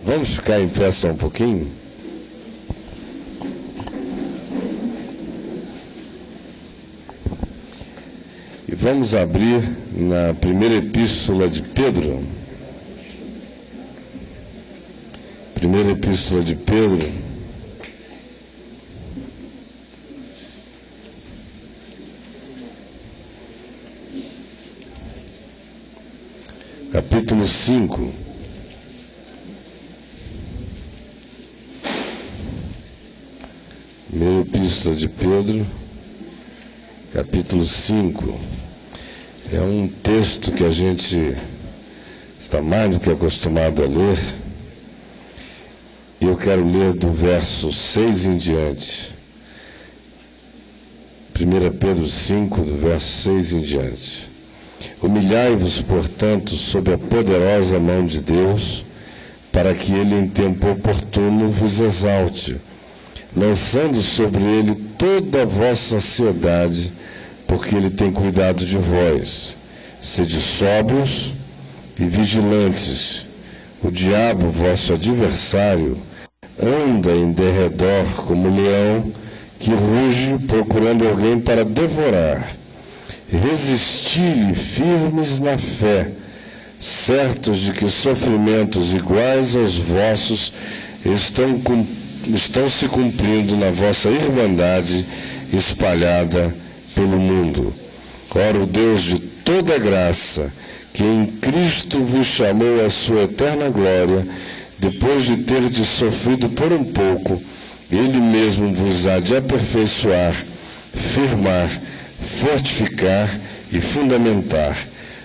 Vamos ficar em pé só um pouquinho? E vamos abrir na primeira epístola de Pedro. Primeira epístola de Pedro. Capítulo 5. Primeira epístola de Pedro, capítulo 5. É um texto que a gente está mais do que acostumado a ler. E eu quero ler do verso 6 em diante. 1 Pedro 5, do verso 6 em diante. Humilhai-vos, portanto, sob a poderosa mão de Deus, para que ele em tempo oportuno vos exalte, lançando sobre ele toda a vossa ansiedade, porque ele tem cuidado de vós. Sede sóbrios e vigilantes. O diabo, vosso adversário, anda em derredor como leão que ruge procurando alguém para devorar. Resisti-lhe firmes na fé, certos de que sofrimentos iguais aos vossos estão se cumprindo na vossa irmandade espalhada pelo mundo. Ora, o Deus de toda graça, que em Cristo vos chamou à sua eterna glória, depois de terdes sofrido por um pouco, Ele mesmo vos há de aperfeiçoar, firmar, fortificar e fundamentar.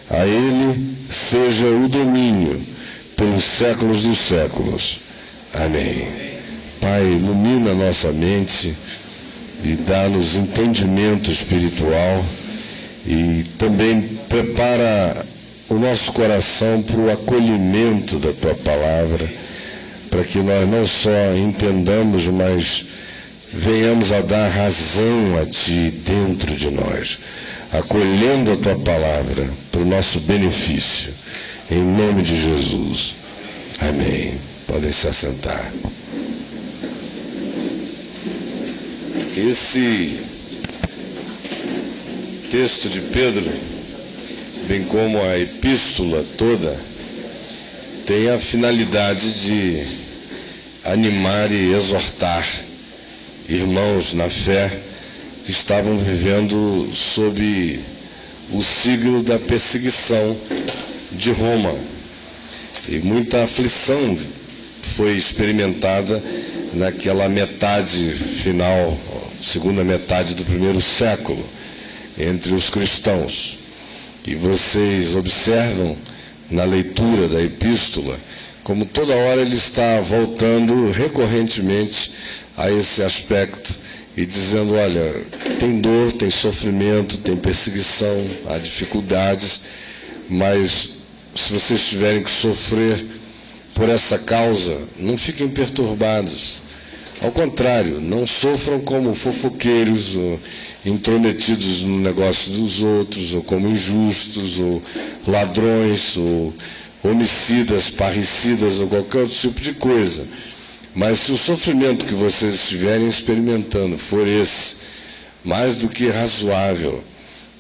A Ele seja o domínio pelos séculos dos séculos. Amém. Pai, ilumina nossa mente e dá-nos entendimento espiritual e também prepara o nosso coração para o acolhimento da Tua Palavra, para que nós não só entendamos, mas venhamos a dar razão a Ti dentro de nós, acolhendo a Tua Palavra para o nosso benefício. Em nome de Jesus. Amém. Podem se assentar. Esse texto de Pedro, bem como a epístola toda, tem a finalidade de animar e exortar irmãos na fé que estavam vivendo sob o signo da perseguição de Roma. E muita aflição foi experimentada naquela metade final, segunda metade do primeiro século, entre os cristãos. E vocês observam na leitura da epístola como toda hora ele está voltando recorrentemente a esse aspecto e dizendo, olha, tem dor, tem sofrimento, tem perseguição, há dificuldades, mas se vocês tiverem que sofrer por essa causa, não fiquem perturbados. Ao contrário, não sofram como fofoqueiros, ou intrometidos no negócio dos outros, ou como injustos, ou ladrões, ou homicidas, parricidas, ou qualquer outro tipo de coisa. Mas se o sofrimento que vocês estiverem experimentando for esse, mais do que razoável,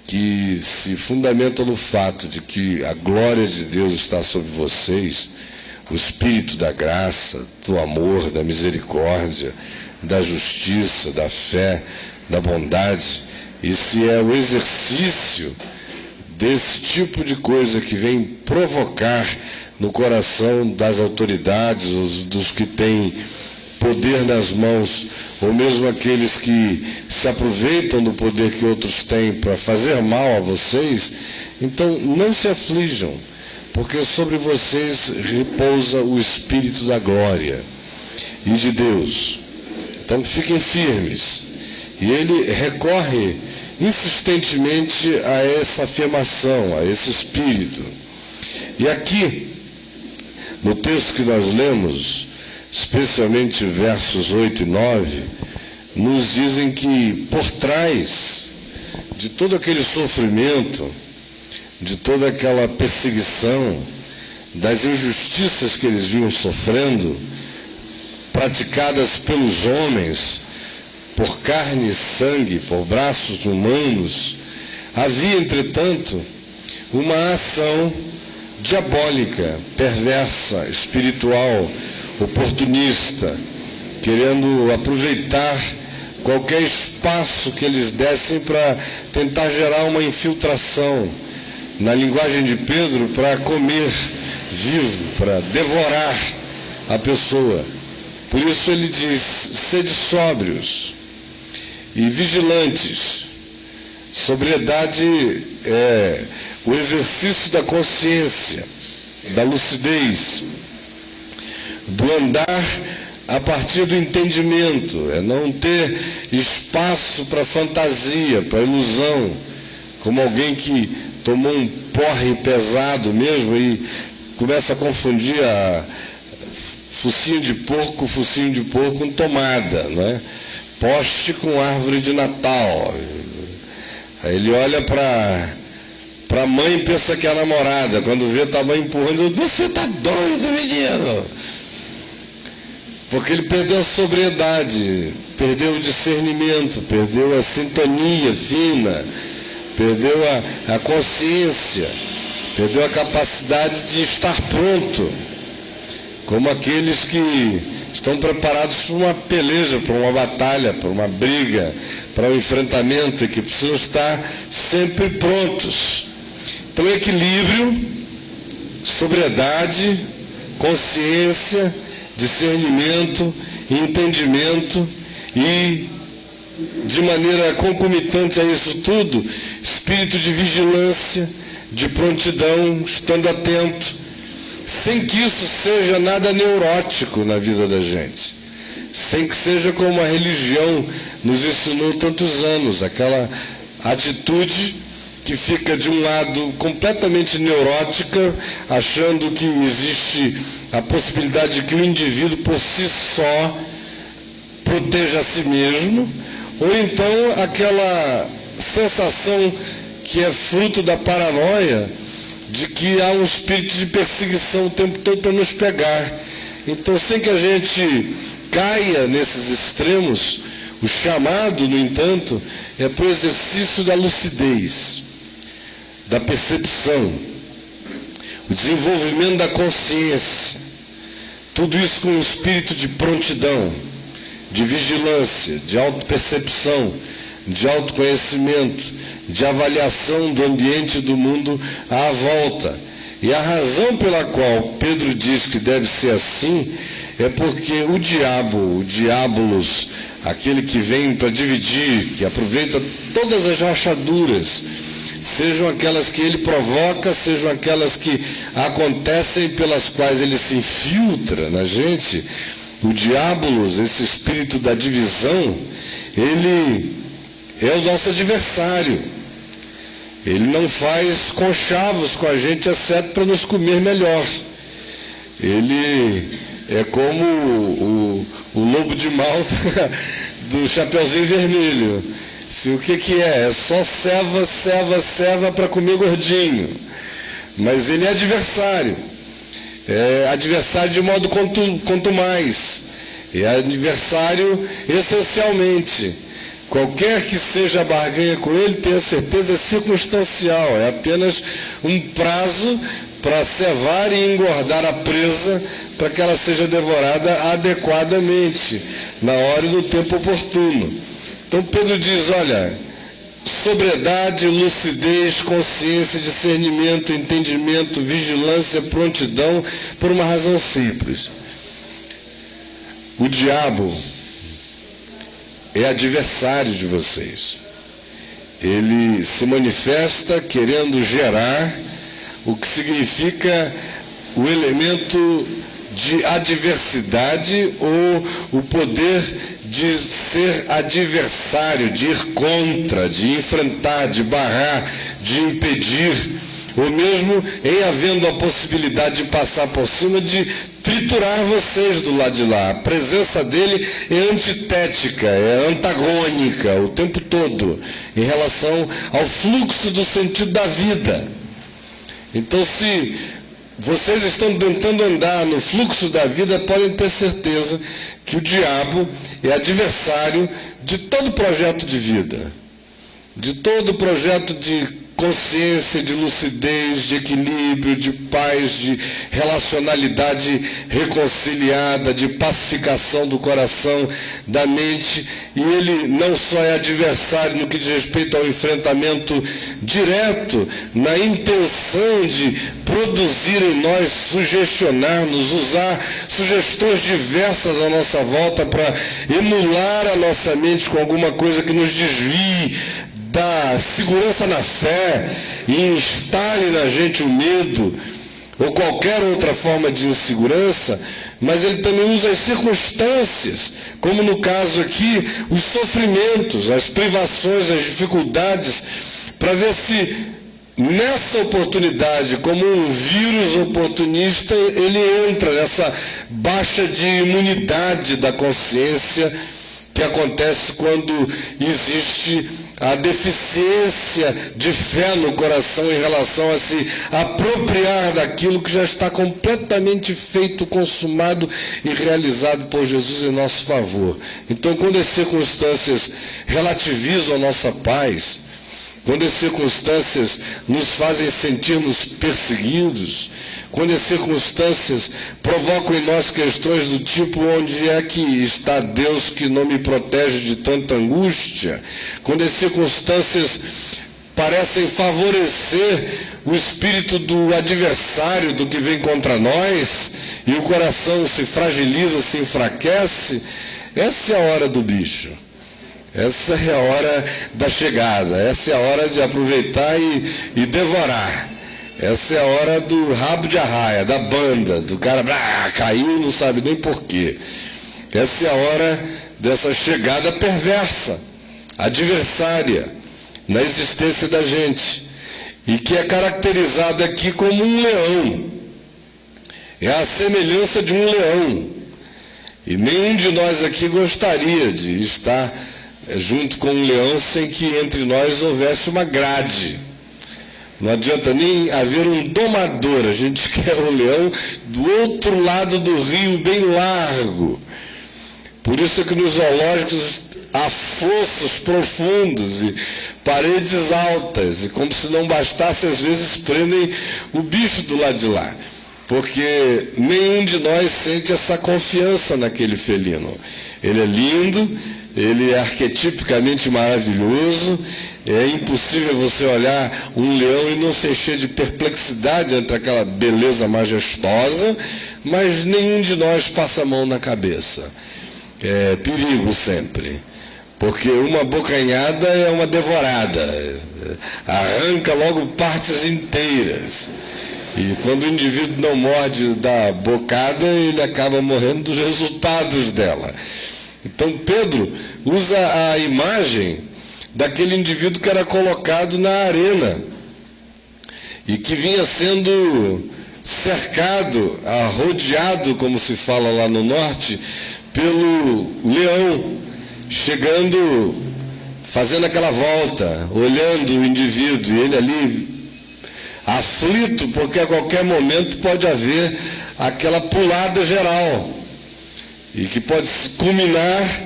que se fundamenta no fato de que a glória de Deus está sobre vocês, o Espírito da graça, do amor, da misericórdia, da justiça, da fé, da bondade, e se é o exercício desse tipo de coisa que vem provocar no coração das autoridades, dos que têm poder nas mãos, ou mesmo aqueles que se aproveitam do poder que outros têm para fazer mal a vocês, então não se aflijam, porque sobre vocês repousa o Espírito da glória e de Deus. Então fiquem firmes. E ele recorre insistentemente a essa afirmação, a esse Espírito. E aqui, no texto que nós lemos, especialmente versos 8 e 9, nos dizem que por trás de todo aquele sofrimento, de toda aquela perseguição, das injustiças que eles vinham sofrendo, praticadas pelos homens, por carne e sangue, por braços humanos, havia, entretanto, uma ação diabólica, perversa, espiritual, oportunista, querendo aproveitar qualquer espaço que eles dessem para tentar gerar uma infiltração, na linguagem de Pedro, para comer vivo, para devorar a pessoa. Por isso ele diz: sede sóbrios e vigilantes. Sobriedade é o exercício da consciência, da lucidez, do andar a partir do entendimento, é não ter espaço para fantasia, para ilusão, como alguém que tomou um porre pesado mesmo e começa a confundir focinho de porco com tomada, não é? Poste com árvore de Natal. Aí ele olha para a mãe e pensa que é a namorada, quando vê tá a mãe empurrando, você está doido, menino! Porque ele perdeu a sobriedade, perdeu o discernimento, perdeu a sintonia fina, perdeu a consciência, perdeu a capacidade de estar pronto, como aqueles que estão preparados para uma peleja, para uma batalha, para uma briga, para um enfrentamento, e que precisam estar sempre prontos. Então, equilíbrio, sobriedade, consciência, discernimento, entendimento e, de maneira concomitante a isso tudo, espírito de vigilância, de prontidão, estando atento, sem que isso seja nada neurótico na vida da gente, sem que seja como a religião nos ensinou tantos anos, aquela atitude que fica de um lado completamente neurótica, achando que existe a possibilidade de que o indivíduo por si só proteja a si mesmo, ou então aquela sensação que é fruto da paranoia de que há um espírito de perseguição o tempo todo para nos pegar. Então, sem que a gente caia nesses extremos, o chamado, no entanto, é para o exercício da lucidez, da percepção, o desenvolvimento da consciência, tudo isso com um espírito de prontidão, de vigilância, de autopercepção, de autoconhecimento, de avaliação do ambiente e do mundo à volta. E a razão pela qual Pedro diz que deve ser assim é porque o diabolos, aquele que vem para dividir, que aproveita todas as rachaduras, sejam aquelas que ele provoca, sejam aquelas que acontecem pelas quais ele se infiltra na gente, o diabolos, esse espírito da divisão, ele é o nosso adversário. Ele não faz conchavos com a gente, exceto para nos comer melhor. Ele é como o lobo de Malta do Chapeuzinho Vermelho. O que é? É só ceva para comer gordinho. Mas ele é adversário. É adversário de modo quanto mais. É adversário essencialmente. Qualquer que seja a barganha com ele, tenha certeza, é circunstancial. É apenas um prazo para cevar e engordar a presa para que ela seja devorada adequadamente, na hora e no tempo oportuno. Então Pedro diz, olha, sobriedade, lucidez, consciência, discernimento, entendimento, vigilância, prontidão, por uma razão simples. O diabo é adversário de vocês. Ele se manifesta querendo gerar o que significa o elemento de adversidade ou o poder de ser adversário, de ir contra, de enfrentar, de barrar, de impedir, ou mesmo em havendo a possibilidade de passar por cima, de triturar vocês do lado de lá. A presença dele é antitética, é antagônica o tempo todo em relação ao fluxo do sentido da vida. Então, se vocês estão tentando andar no fluxo da vida, podem ter certeza que o diabo é adversário de todo projeto de vida, de todo projeto de consciência, de lucidez, de equilíbrio, de paz, de relacionalidade reconciliada, de pacificação do coração, da mente. E ele não só é adversário no que diz respeito ao enfrentamento direto, na intenção de produzir em nós, sugestionar-nos, usar sugestões diversas à nossa volta para emular a nossa mente com alguma coisa que nos desvie da segurança na fé e instale na gente o medo ou qualquer outra forma de insegurança, mas ele também usa as circunstâncias, como no caso aqui, os sofrimentos, as privações, as dificuldades, para ver se nessa oportunidade, como um vírus oportunista, ele entra nessa baixa de imunidade da consciência que acontece quando existe a deficiência de fé no coração em relação a se apropriar daquilo que já está completamente feito, consumado e realizado por Jesus em nosso favor. Então, quando as circunstâncias relativizam a nossa paz, quando as circunstâncias nos fazem sentir-nos perseguidos, quando as circunstâncias provocam em nós questões do tipo: onde é que está Deus que não me protege de tanta angústia? Quando as circunstâncias parecem favorecer o espírito do adversário, do que vem contra nós, e o coração se fragiliza, se enfraquece, essa é a hora do bicho. Essa é a hora da chegada, essa é a hora de aproveitar e devorar. Essa é a hora do rabo de arraia, da banda, do cara caiu, não sabe nem porquê. Essa é a hora dessa chegada perversa, adversária, na existência da gente, e que é caracterizada aqui como um leão. É a semelhança de um leão. E nenhum de nós aqui gostaria de estar junto com um leão sem que entre nós houvesse uma grade. Não adianta nem haver um domador, a gente quer o leão do outro lado do rio, bem largo. Por isso é que nos zoológicos há fossos profundos e paredes altas, e como se não bastasse, às vezes prendem o bicho do lado de lá, porque nenhum de nós sente essa confiança naquele felino. Ele é lindo, ele é arquetipicamente maravilhoso, é impossível você olhar um leão e não se encher de perplexidade entre aquela beleza majestosa, mas nenhum de nós passa a mão na cabeça. É perigo sempre, porque uma bocanhada é uma devorada, arranca logo partes inteiras. E quando o indivíduo não morde da bocada, ele acaba morrendo dos resultados dela. Então Pedro usa a imagem daquele indivíduo que era colocado na arena e que vinha sendo cercado, rodeado, como se fala lá no norte, pelo leão, chegando, fazendo aquela volta, olhando o indivíduo, e ele ali aflito, porque a qualquer momento pode haver aquela pulada geral, e que pode culminar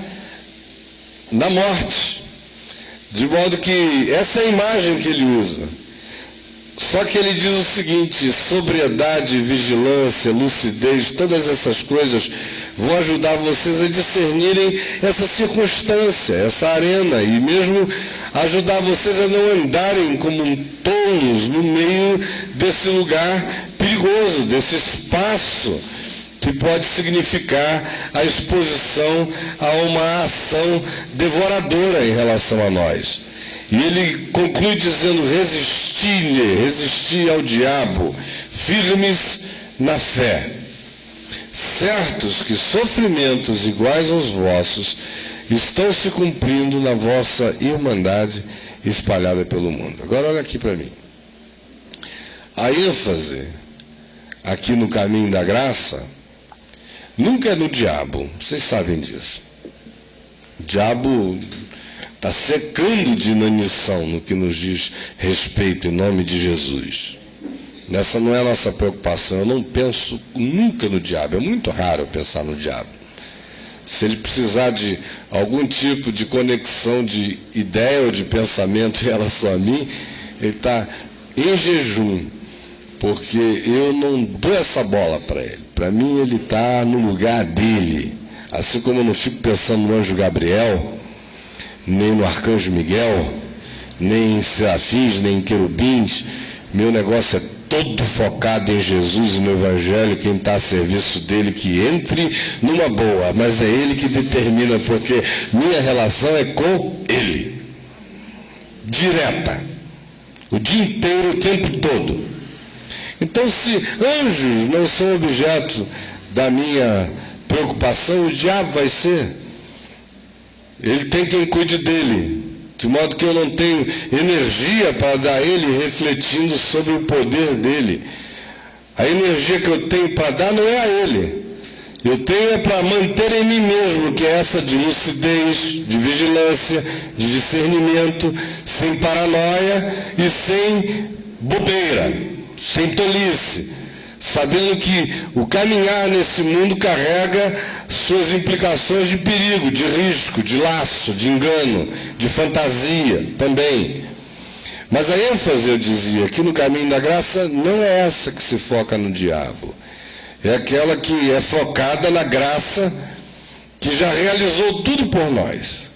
na morte. De modo que essa é a imagem que ele usa. Só que ele diz o seguinte: sobriedade, vigilância, lucidez, todas essas coisas vão ajudar vocês a discernirem essa circunstância, essa arena, e mesmo ajudar vocês a não andarem como tolos no meio desse lugar perigoso, desse espaço que pode significar a exposição a uma ação devoradora em relação a nós. E ele conclui dizendo: resistir ao diabo, firmes na fé, certos que sofrimentos iguais aos vossos estão se cumprindo na vossa irmandade espalhada pelo mundo. Agora olha aqui para mim. A ênfase aqui no caminho da graça nunca é no diabo, vocês sabem disso. O diabo está secando de inanição no que nos diz respeito em nome de Jesus. Essa não é a nossa preocupação. Eu não penso nunca no diabo. É muito raro eu pensar no diabo. Se ele precisar de algum tipo de conexão de ideia ou de pensamento em relação a mim, ele está em jejum, porque eu não dou essa bola para ele. Para mim, ele está no lugar dele. Assim como eu não fico pensando no anjo Gabriel, nem no arcanjo Miguel, nem em serafins, nem em querubins. Meu negócio é todo focado em Jesus e no Evangelho. Quem está a serviço dele, que entre numa boa, mas é ele que determina, porque minha relação é com ele, direta, o dia inteiro, o tempo todo. Então, se anjos não são objeto da minha preocupação, o diabo vai ser. Ele tem quem cuide dele, de modo que eu não tenho energia para dar a ele refletindo sobre o poder dele. A energia que eu tenho para dar não é a ele. Eu tenho é para manter em mim mesmo, que é essa de lucidez, de vigilância, de discernimento, sem paranoia e sem bobeira, sem tolice, sabendo que o caminhar nesse mundo carrega suas implicações de perigo, de risco, de laço, de engano, de fantasia também. Mas a ênfase, eu dizia, aqui no caminho da graça não é essa que se foca no diabo. É aquela que é focada na graça que já realizou tudo por nós.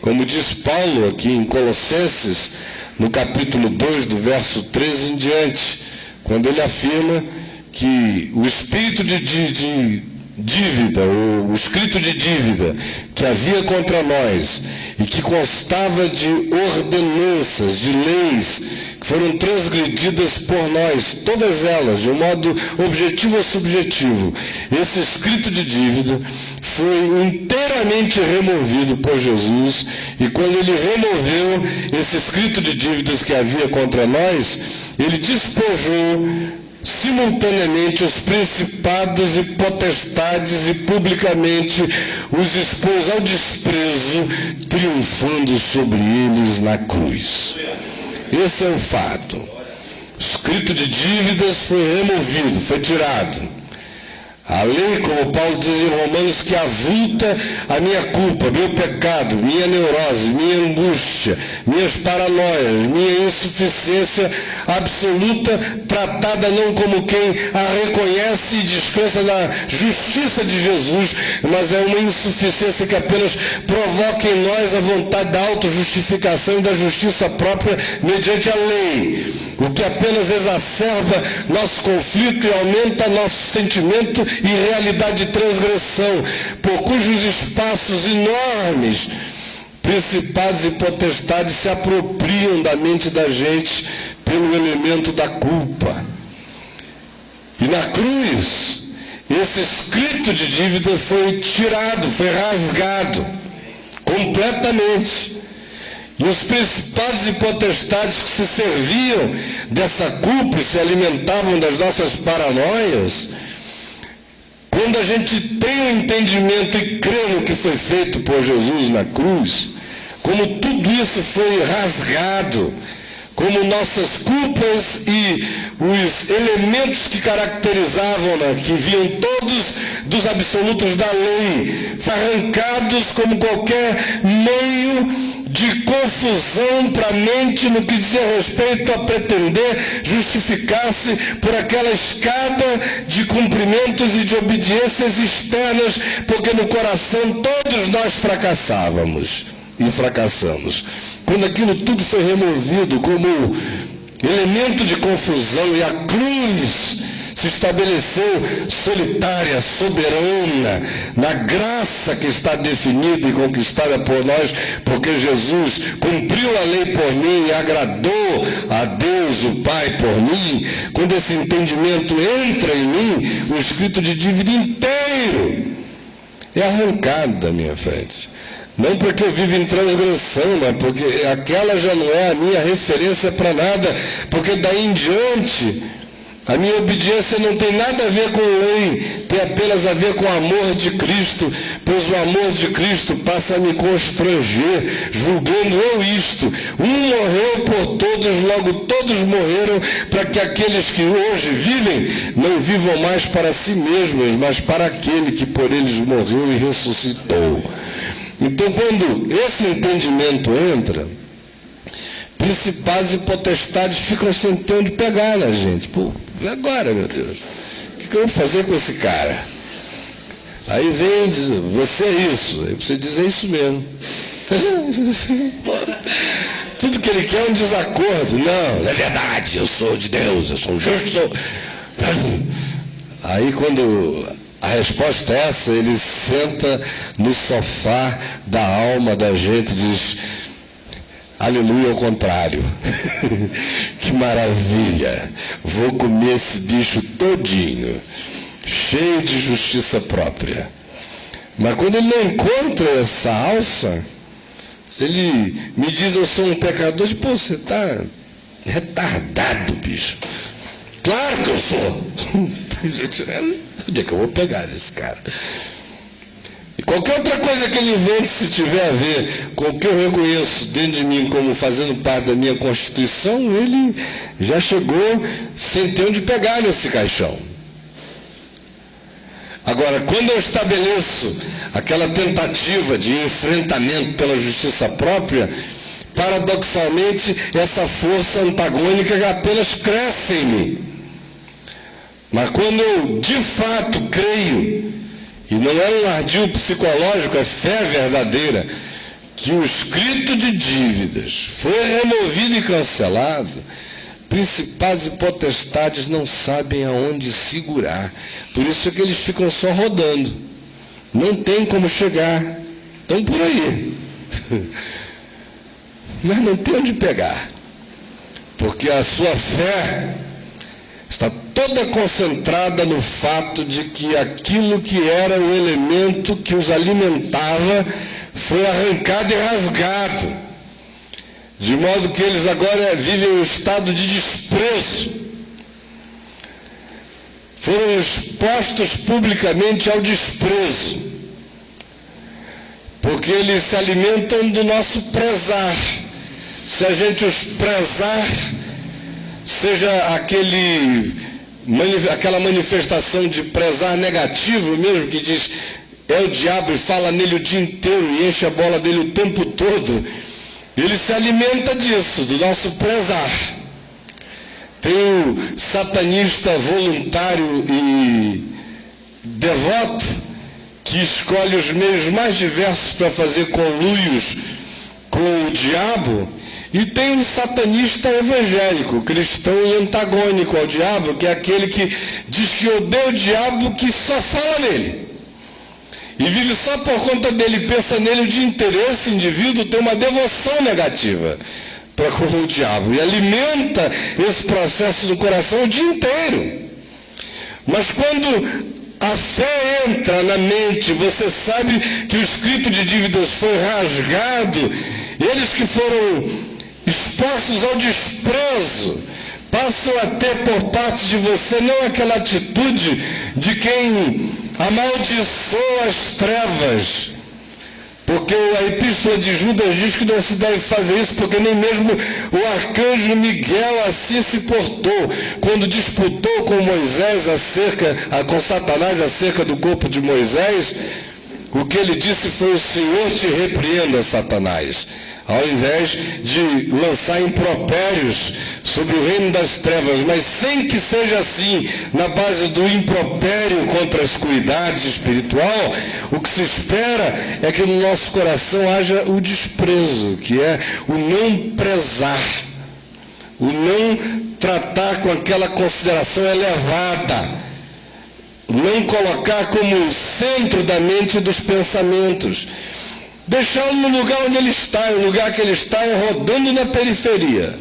Como diz Paulo aqui em Colossenses, no capítulo 2, do verso 13 em diante, quando ele afirma que o espírito de dívida, o escrito de dívida que havia contra nós e que constava de ordenanças, de leis que foram transgredidas por nós, todas elas, de um modo objetivo ou subjetivo, esse escrito de dívida foi inteiramente removido por Jesus, e quando ele removeu esse escrito de dívidas que havia contra nós, ele despojou simultaneamente os principados e potestades e publicamente os expôs ao desprezo, triunfando sobre eles na cruz. Esse é o fato. O escrito de dívidas foi removido, foi tirado. A lei, como Paulo diz em Romanos, que avulta a minha culpa, meu pecado, minha neurose, minha angústia, minhas paranoias, minha insuficiência absoluta, tratada não como quem a reconhece e descansa na justiça de Jesus, mas é uma insuficiência que apenas provoca em nós a vontade da autojustificação e da justiça própria mediante a lei, o que apenas exacerba nosso conflito e aumenta nosso sentimento e realidade de transgressão, por cujos espaços enormes principados e potestades se apropriam da mente da gente pelo elemento da culpa. E na cruz, esse escrito de dívida foi tirado, foi rasgado completamente. E os principados e potestades que se serviam dessa culpa e se alimentavam das nossas paranoias, quando a gente tem o entendimento e crê no que foi feito por Jesus na cruz, como tudo isso foi rasgado, como nossas culpas e os elementos que caracterizavam, que vinham todos dos absolutos da lei, arrancados como qualquer meio de confusão para a mente no que dizia respeito a pretender justificar-se por aquela escada de cumprimentos e de obediências externas, porque no coração todos nós fracassávamos e fracassamos. Quando aquilo tudo foi removido como elemento de confusão e a cruz se estabeleceu solitária, soberana, na graça que está definida e conquistada por nós, porque Jesus cumpriu a lei por mim e agradou a Deus, o Pai, por mim. Quando esse entendimento entra em mim, o escrito de dívida inteiro é arrancado da minha frente. Não porque eu vivo em transgressão, mas porque aquela já não é a minha referência para nada, porque daí em diante A minha obediência não tem nada a ver com lei, tem apenas a ver com o amor de Cristo, pois o amor de Cristo passa a me constranger, julgando eu isto. Um morreu por todos, logo todos morreram, para que aqueles que hoje vivem não vivam mais para si mesmos, mas para aquele que por eles morreu e ressuscitou. Então, quando esse entendimento entra, principados e potestades ficam sem ter onde pegar na gente. Pô, e agora, meu Deus? O que eu vou fazer com esse cara? Aí vem e diz, você é isso. Aí você diz, é isso mesmo. Tudo que ele quer é um desacordo. Não, é verdade, eu sou de Deus, eu sou justo. Aí quando a resposta é essa, ele senta no sofá da alma da gente e diz, aleluia ao contrário. Que maravilha. Vou comer esse bicho todinho, cheio de justiça própria. Mas quando ele não encontra essa alça, se ele me diz eu sou um pecador, pô, você está retardado, bicho. Claro que eu sou. Onde é que eu vou pegar esse cara? E qualquer outra coisa que ele invente, se tiver a ver com o que eu reconheço dentro de mim como fazendo parte da minha constituição, ele já chegou sem ter onde pegar nesse caixão. Agora, quando eu estabeleço aquela tentativa de enfrentamento pela justiça própria, paradoxalmente, essa força antagônica apenas cresce em mim. Mas quando eu, de fato, creio, e não é um ardil psicológico, é fé verdadeira, que o escrito de dívidas foi removido e cancelado, principados e potestades não sabem aonde segurar. Por isso é que eles ficam só rodando. Não tem como chegar. Estão por aí. Mas não tem onde pegar. Porque a sua fé está toda concentrada no fato de que aquilo que era o elemento que os alimentava foi arrancado e rasgado. De modo que eles agora vivem um estado de desprezo. Foram expostos publicamente ao desprezo. Porque eles se alimentam do nosso prezar. Se a gente os prezar, seja aquela manifestação de prezar negativo mesmo, que diz, é o diabo e fala nele o dia inteiro e enche a bola dele o tempo todo. Ele se alimenta disso, do nosso prezar. Tem o satanista voluntário e devoto, que escolhe os meios mais diversos para fazer conluios com o diabo, e tem o satanista evangélico, cristão e antagônico ao diabo, que é aquele que diz que odeia o diabo, que só fala nele. E vive só por conta dele, pensa nele o dia inteiro. Esse indivíduo tem uma devoção negativa para com o diabo e alimenta esse processo no coração o dia inteiro. Mas quando a fé entra na mente, você sabe que o escrito de dívidas foi rasgado, eles que foram expostos ao desprezo passam a ter por parte de você não aquela atitude de quem amaldiçoa as trevas, porque a epístola de Judas diz que não se deve fazer isso, porque nem mesmo o arcanjo Miguel assim se portou, quando disputou com Moisés com Satanás acerca do corpo de Moisés. O que ele disse foi: o Senhor te repreenda, Satanás, ao invés de lançar impropérios sobre o reino das trevas, mas sem que seja assim, na base do impropério contra a escuridade espiritual. O que se espera é que no nosso coração haja o desprezo, que é o não prezar, o não tratar com aquela consideração elevada, não colocar como centro da mente dos pensamentos, deixá-lo no lugar onde ele está. O lugar que ele está é rodando na periferia.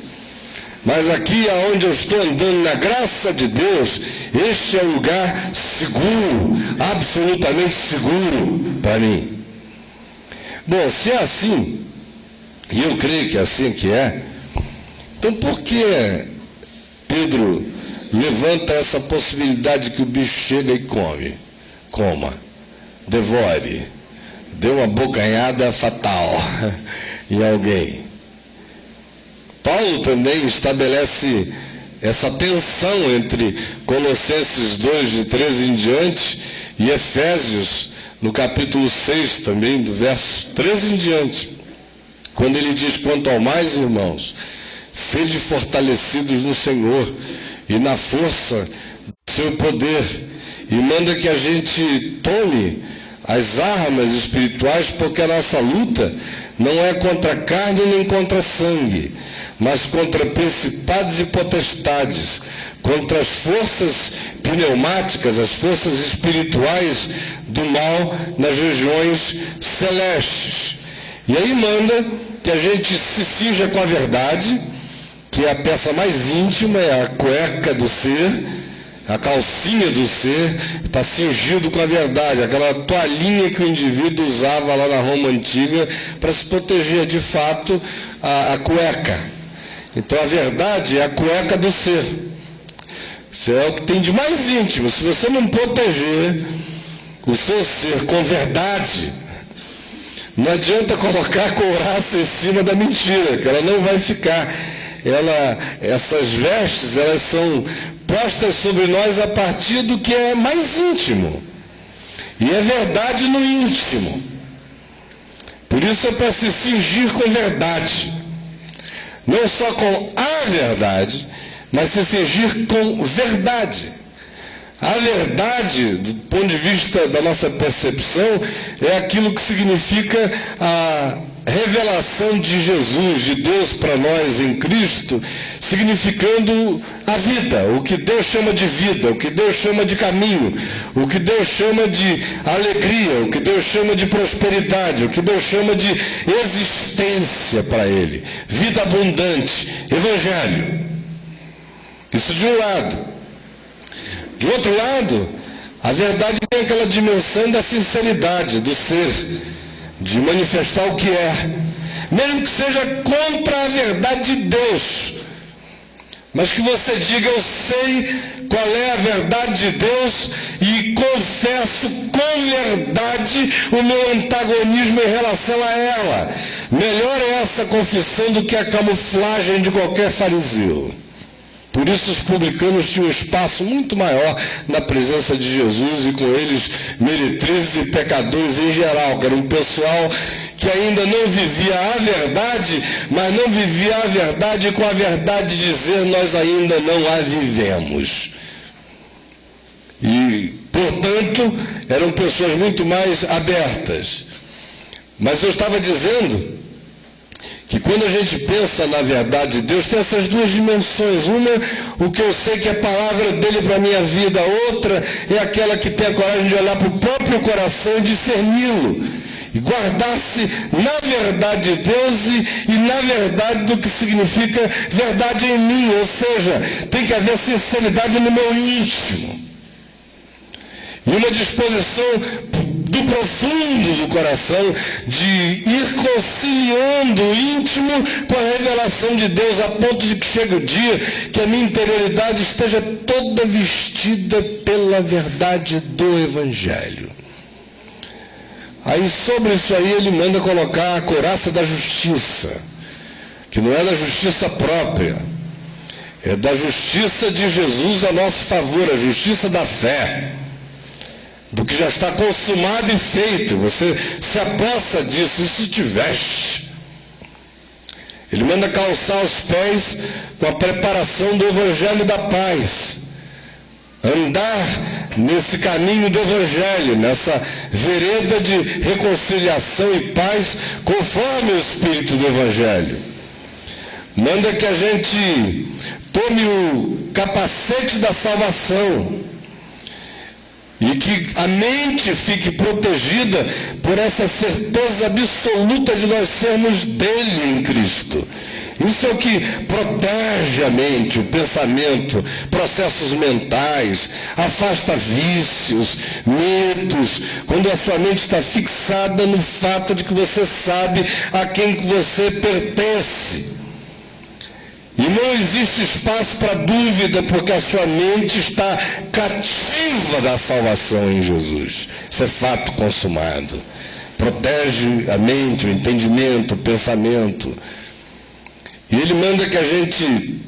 Mas aqui aonde eu estou andando, na graça de Deus, este é o lugar seguro, absolutamente seguro para mim. Bom, se é assim, e eu creio que é assim que é, então por que Pedro levanta essa possibilidade que o bicho chega e coma, devore, dê uma bocanhada fatal em alguém. Paulo também estabelece essa tensão entre Colossenses 2, de 13 em diante, e Efésios, no capítulo 6 também, do verso 13 em diante, quando ele diz: quanto ao mais, irmãos, sede fortalecidos no Senhor e na força do seu poder, e manda que a gente tome as armas espirituais, porque a nossa luta não é contra a carne nem contra sangue, mas contra principados e potestades, contra as forças pneumáticas, as forças espirituais do mal nas regiões celestes. E aí manda que a gente se cinja com a verdade, que é a peça mais íntima, é a cueca do ser, a calcinha do ser, está cingido com a verdade, aquela toalhinha que o indivíduo usava lá na Roma Antiga para se proteger de fato a cueca. Então a verdade é a cueca do ser. Isso é o que tem de mais íntimo. Se você não proteger o seu ser com verdade, não adianta colocar a couraça em cima da mentira, que ela não vai ficar. Essas vestes, elas são postas sobre nós a partir do que é mais íntimo. E é verdade no íntimo. Por isso é para se cingir com verdade. Não só com a verdade, mas se cingir com verdade. A verdade, do ponto de vista da nossa percepção, é aquilo que significa a revelação de Jesus, de Deus para nós em Cristo, significando a vida, o que Deus chama de vida, o que Deus chama de caminho, o que Deus chama de alegria, o que Deus chama de prosperidade, o que Deus chama de existência para Ele, vida abundante, Evangelho. Isso de um lado. De outro lado, a verdade tem aquela dimensão da sinceridade, do ser, de manifestar o que é, mesmo que seja contra a verdade de Deus, mas que você diga: eu sei qual é a verdade de Deus e confesso com verdade o meu antagonismo em relação a ela. Melhor é essa confissão do que a camuflagem de qualquer fariseu. Por isso os publicanos tinham um espaço muito maior na presença de Jesus, e com eles meretrizes e pecadores em geral, que era um pessoal que ainda não vivia a verdade, mas não vivia a verdade com a verdade de dizer: nós ainda não a vivemos. E, portanto, eram pessoas muito mais abertas. Mas eu estava dizendo que quando a gente pensa na verdade de Deus, tem essas duas dimensões. Uma, o que eu sei que é a palavra dele para a minha vida. A outra é aquela que tem a coragem de olhar para o próprio coração e discerni-lo. E guardar-se na verdade de Deus e na verdade do que significa verdade em mim. Ou seja, tem que haver sinceridade no meu íntimo. E uma disposição do profundo do coração de ir conciliando o íntimo com a revelação de Deus, a ponto de que chega o dia que a minha interioridade esteja toda vestida pela verdade do Evangelho. Aí sobre isso aí ele manda colocar a couraça da justiça, que não é da justiça própria, é da justiça de Jesus a nosso favor, a justiça da fé, do que já está consumado e feito. Você se apossa disso, isso te veste. Ele manda calçar os pés com a preparação do Evangelho da paz. Andar nesse caminho do Evangelho, nessa vereda de reconciliação e paz, conforme o Espírito do Evangelho. Manda que a gente tome o capacete da salvação, e que a mente fique protegida por essa certeza absoluta de nós sermos dele em Cristo. Isso é o que protege a mente, o pensamento, processos mentais, afasta vícios, medos, quando a sua mente está fixada no fato de que você sabe a quem você pertence. E não existe espaço para dúvida, porque a sua mente está cativa da salvação em Jesus. Isso é fato consumado. Protege a mente, o entendimento, o pensamento. E ele manda que a gente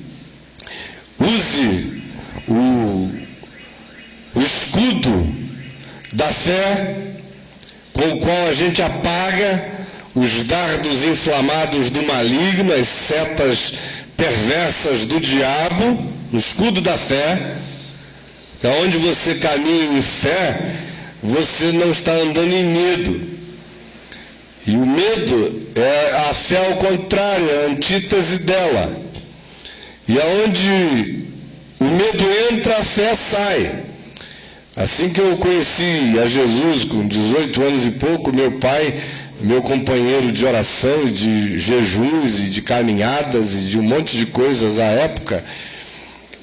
use o escudo da fé, com o qual a gente apaga os dardos inflamados do maligno, as setas perversas do diabo, no escudo da fé, que onde você caminha em fé, você não está andando em medo. E o medo é a fé ao contrário, é a antítese dela. E aonde o medo entra, a fé sai. Assim que eu conheci a Jesus com 18 anos e pouco, meu pai, meu companheiro de oração e de jejuns e de caminhadas e de um monte de coisas à época,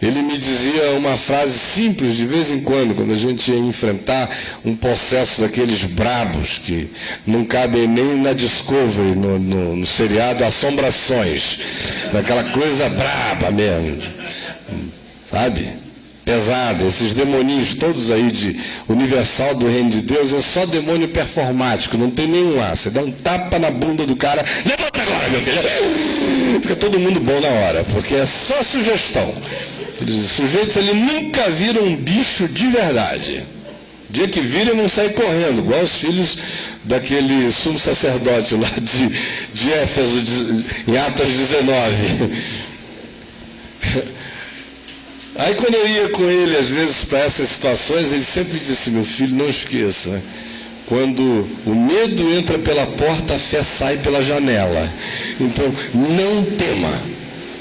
ele me dizia uma frase simples de vez em quando a gente ia enfrentar um processo daqueles brabos que não cabem nem na Discovery, no seriado Assombrações, daquela coisa braba mesmo, sabe? Pesada, esses demoninhos todos aí de Universal do Reino de Deus, é só demônio performático, não tem nenhum lá. Você dá um tapa na bunda do cara, levanta agora, meu filho. Fica todo mundo bom na hora, porque é só sugestão. Os sujeitos ali nunca viram um bicho de verdade. Dia que viram, vão sair correndo, igual os filhos daquele sumo sacerdote lá de Éfeso, em Atos 19. Aí quando eu ia com ele, às vezes, para essas situações, ele sempre disse: meu filho, não esqueça, quando o medo entra pela porta, a fé sai pela janela. Então, não tema,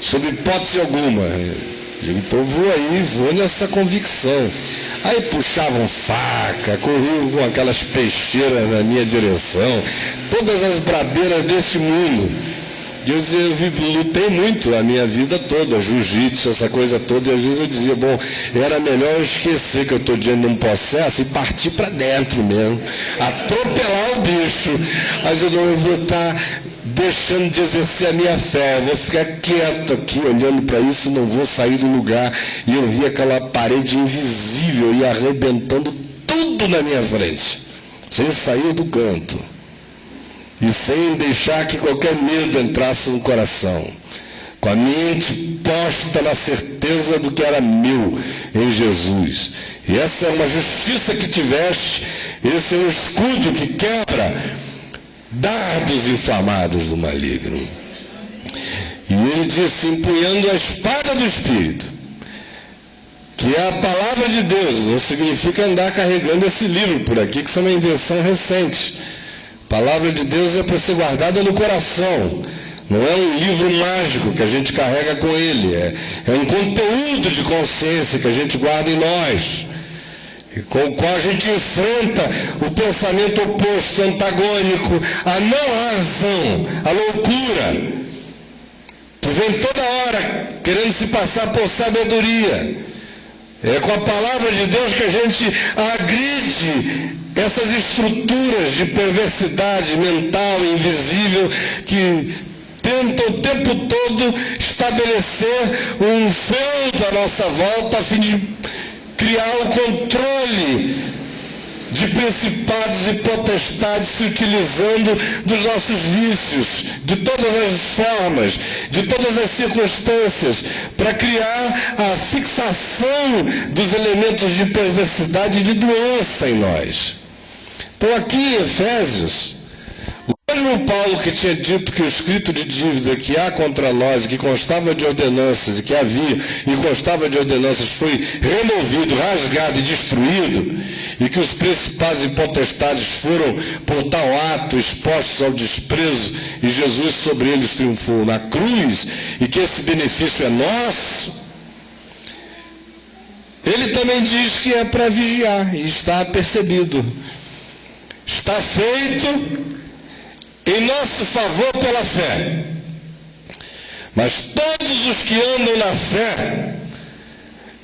sob hipótese alguma. Eu digo, então vou nessa convicção. Aí puxavam faca, corriam com aquelas peixeiras na minha direção, todas as brabeiras desse mundo. Eu lutei muito a minha vida toda, jiu-jitsu, essa coisa toda, e às vezes eu dizia, bom, era melhor eu esquecer que eu estou diante de um processo e partir para dentro mesmo, atropelar o bicho. Mas eu não vou estar deixando de exercer a minha fé, eu vou ficar quieto aqui, olhando para isso, não vou sair do lugar. E eu vi aquela parede invisível e arrebentando tudo na minha frente, sem sair do canto. E sem deixar que qualquer medo entrasse no coração, com a mente posta na certeza do que era meu em Jesus. E essa é uma justiça que tiveste, esse é um escudo que quebra dardos inflamados do maligno. E ele disse, empunhando a espada do Espírito, que é a palavra de Deus. Não significa andar carregando esse livro por aqui, que isso é uma invenção recente. A palavra de Deus é para ser guardada no coração. Não é um livro mágico que a gente carrega com ele. É um conteúdo de consciência que a gente guarda em nós. E com o qual a gente enfrenta o pensamento oposto, antagônico, a não razão, a loucura, que vem toda hora querendo se passar por sabedoria. É com a palavra de Deus que a gente agride essas estruturas de perversidade mental, invisível, que tentam o tempo todo estabelecer um feudo à nossa volta, a fim de criar o controle de principados e potestades, se utilizando dos nossos vícios, de todas as formas, de todas as circunstâncias, para criar a fixação dos elementos de perversidade e de doença em nós. Então aqui em Efésios, o mesmo Paulo que tinha dito que o escrito de dívida que há contra nós, que constava de ordenanças, e que havia e constava de ordenanças, foi removido, rasgado e destruído, e que os principados e potestades foram por tal ato expostos ao desprezo, e Jesus sobre eles triunfou na cruz, e que esse benefício é nosso. Ele também diz que é para vigiar, e está apercebido. Está feito em nosso favor pela fé. Mas todos os que andam na fé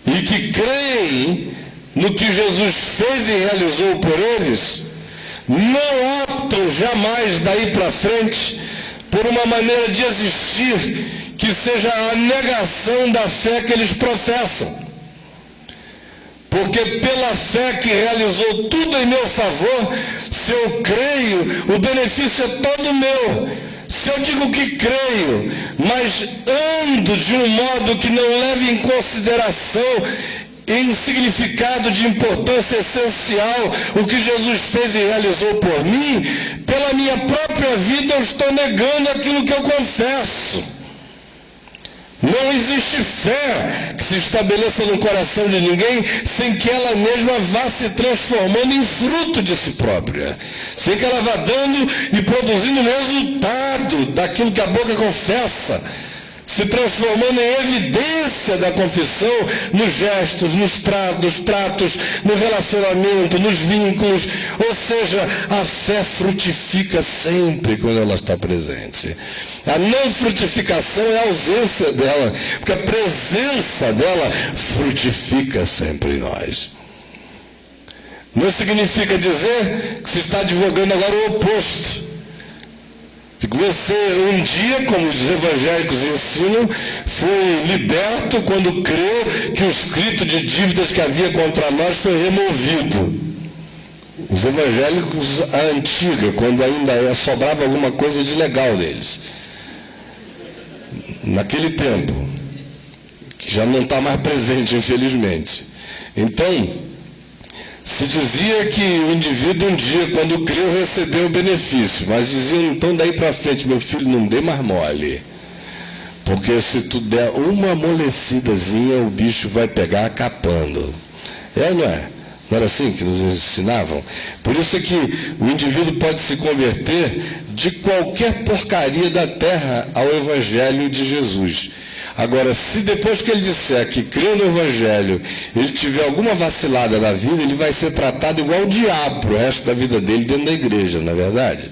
e que creem no que Jesus fez e realizou por eles, não optam jamais daí para frente por uma maneira de existir que seja a negação da fé que eles professam. Porque pela fé que realizou tudo em meu favor, se eu creio, o benefício é todo meu. Se eu digo que creio, mas ando de um modo que não leve em consideração em significado de importância essencial o que Jesus fez e realizou por mim, pela minha própria vida eu estou negando aquilo que eu confesso. Não existe fé que se estabeleça no coração de ninguém sem que ela mesma vá se transformando em fruto de si própria. Sem que ela vá dando e produzindo resultado daquilo que a boca confessa, se transformando em evidência da confissão nos gestos, nos pratos, no relacionamento, nos vínculos. Ou seja, a fé frutifica sempre quando ela está presente. A não frutificação é a ausência dela, porque a presença dela frutifica sempre em nós. Não significa dizer que se está advogando agora o oposto. Que você um dia, como os evangélicos ensinam, foi liberto quando creu que o escrito de dívidas que havia contra nós foi removido. Os evangélicos, a antiga, quando ainda sobrava alguma coisa de legal deles. Naquele tempo, que já não está mais presente, infelizmente. Então, se dizia que o indivíduo um dia, quando creu, recebeu o benefício, mas diziam então daí para frente: meu filho, não dê mais mole, porque se tu der uma amolecidazinha, o bicho vai pegar capando. Não é? Não era assim que nos ensinavam? Por isso é que o indivíduo pode se converter de qualquer porcaria da terra ao Evangelho de Jesus. Agora, se depois que ele disser que crê no Evangelho, ele tiver alguma vacilada na vida, ele vai ser tratado igual o diabo o resto da vida dele dentro da igreja, não é verdade?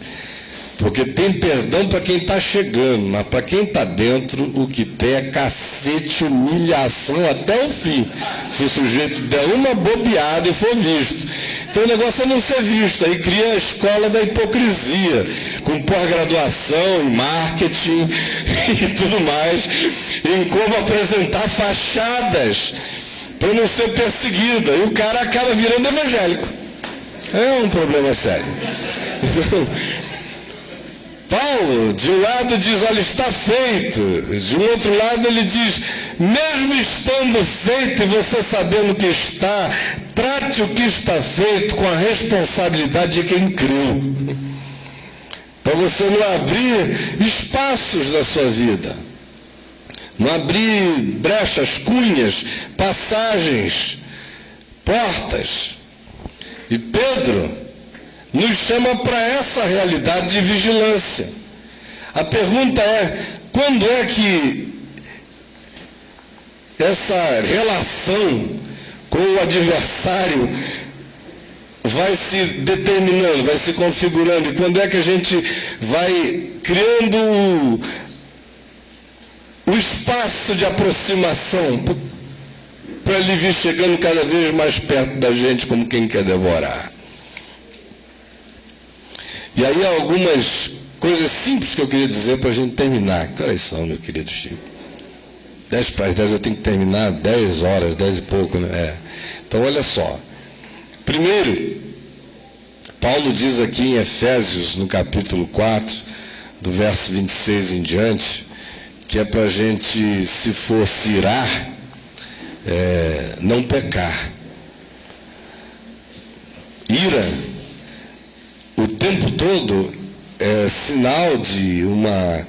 Porque tem perdão para quem está chegando, mas para quem está dentro, o que tem é cacete, humilhação até o fim. Se o sujeito der uma bobeada e for visto. Então o negócio é não ser visto, aí cria a escola da hipocrisia, com pós-graduação em marketing e tudo mais, em como apresentar fachadas para não ser perseguido. E o cara acaba virando evangélico. É um problema sério. Então, Paulo, de um lado diz, olha, está feito. De um outro lado ele diz, mesmo estando feito e você sabendo que está, trate o que está feito com a responsabilidade de quem creu. Para você não abrir espaços na sua vida. Não abrir brechas, cunhas, passagens, portas. E Pedro nos chama para essa realidade de vigilância. A pergunta é, quando é que essa relação com o adversário vai se determinando, vai se configurando, e quando é que a gente vai criando o espaço de aproximação para ele vir chegando cada vez mais perto da gente como quem quer devorar? E aí algumas coisas simples que eu queria dizer para a gente terminar. Que horas são, meu querido Chico? 10 para as 10, eu tenho que terminar 10 horas, 10 e pouco, né? Então, olha só. Primeiro, Paulo diz aqui em Efésios, no capítulo 4, do verso 26 em diante, que é para a gente, se for se irar, não pecar. Ira o tempo todo é sinal de uma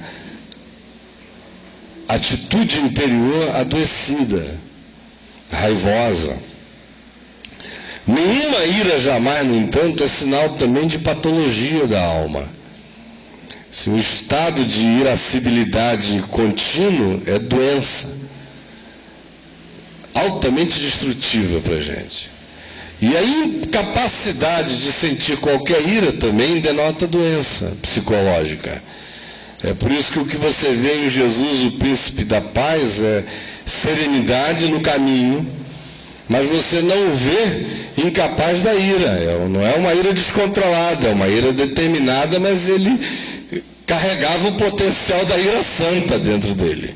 atitude interior adoecida, raivosa. Nenhuma ira jamais, no entanto, é sinal também de patologia da alma. Se o estado de irascibilidade contínuo é doença, altamente destrutiva para a gente. E a incapacidade de sentir qualquer ira também denota doença psicológica. É por isso que o que você vê em Jesus, o príncipe da paz, é serenidade no caminho, mas você não o vê incapaz da ira. Não é uma ira descontrolada, é uma ira determinada, mas ele carregava o potencial da ira santa dentro dele.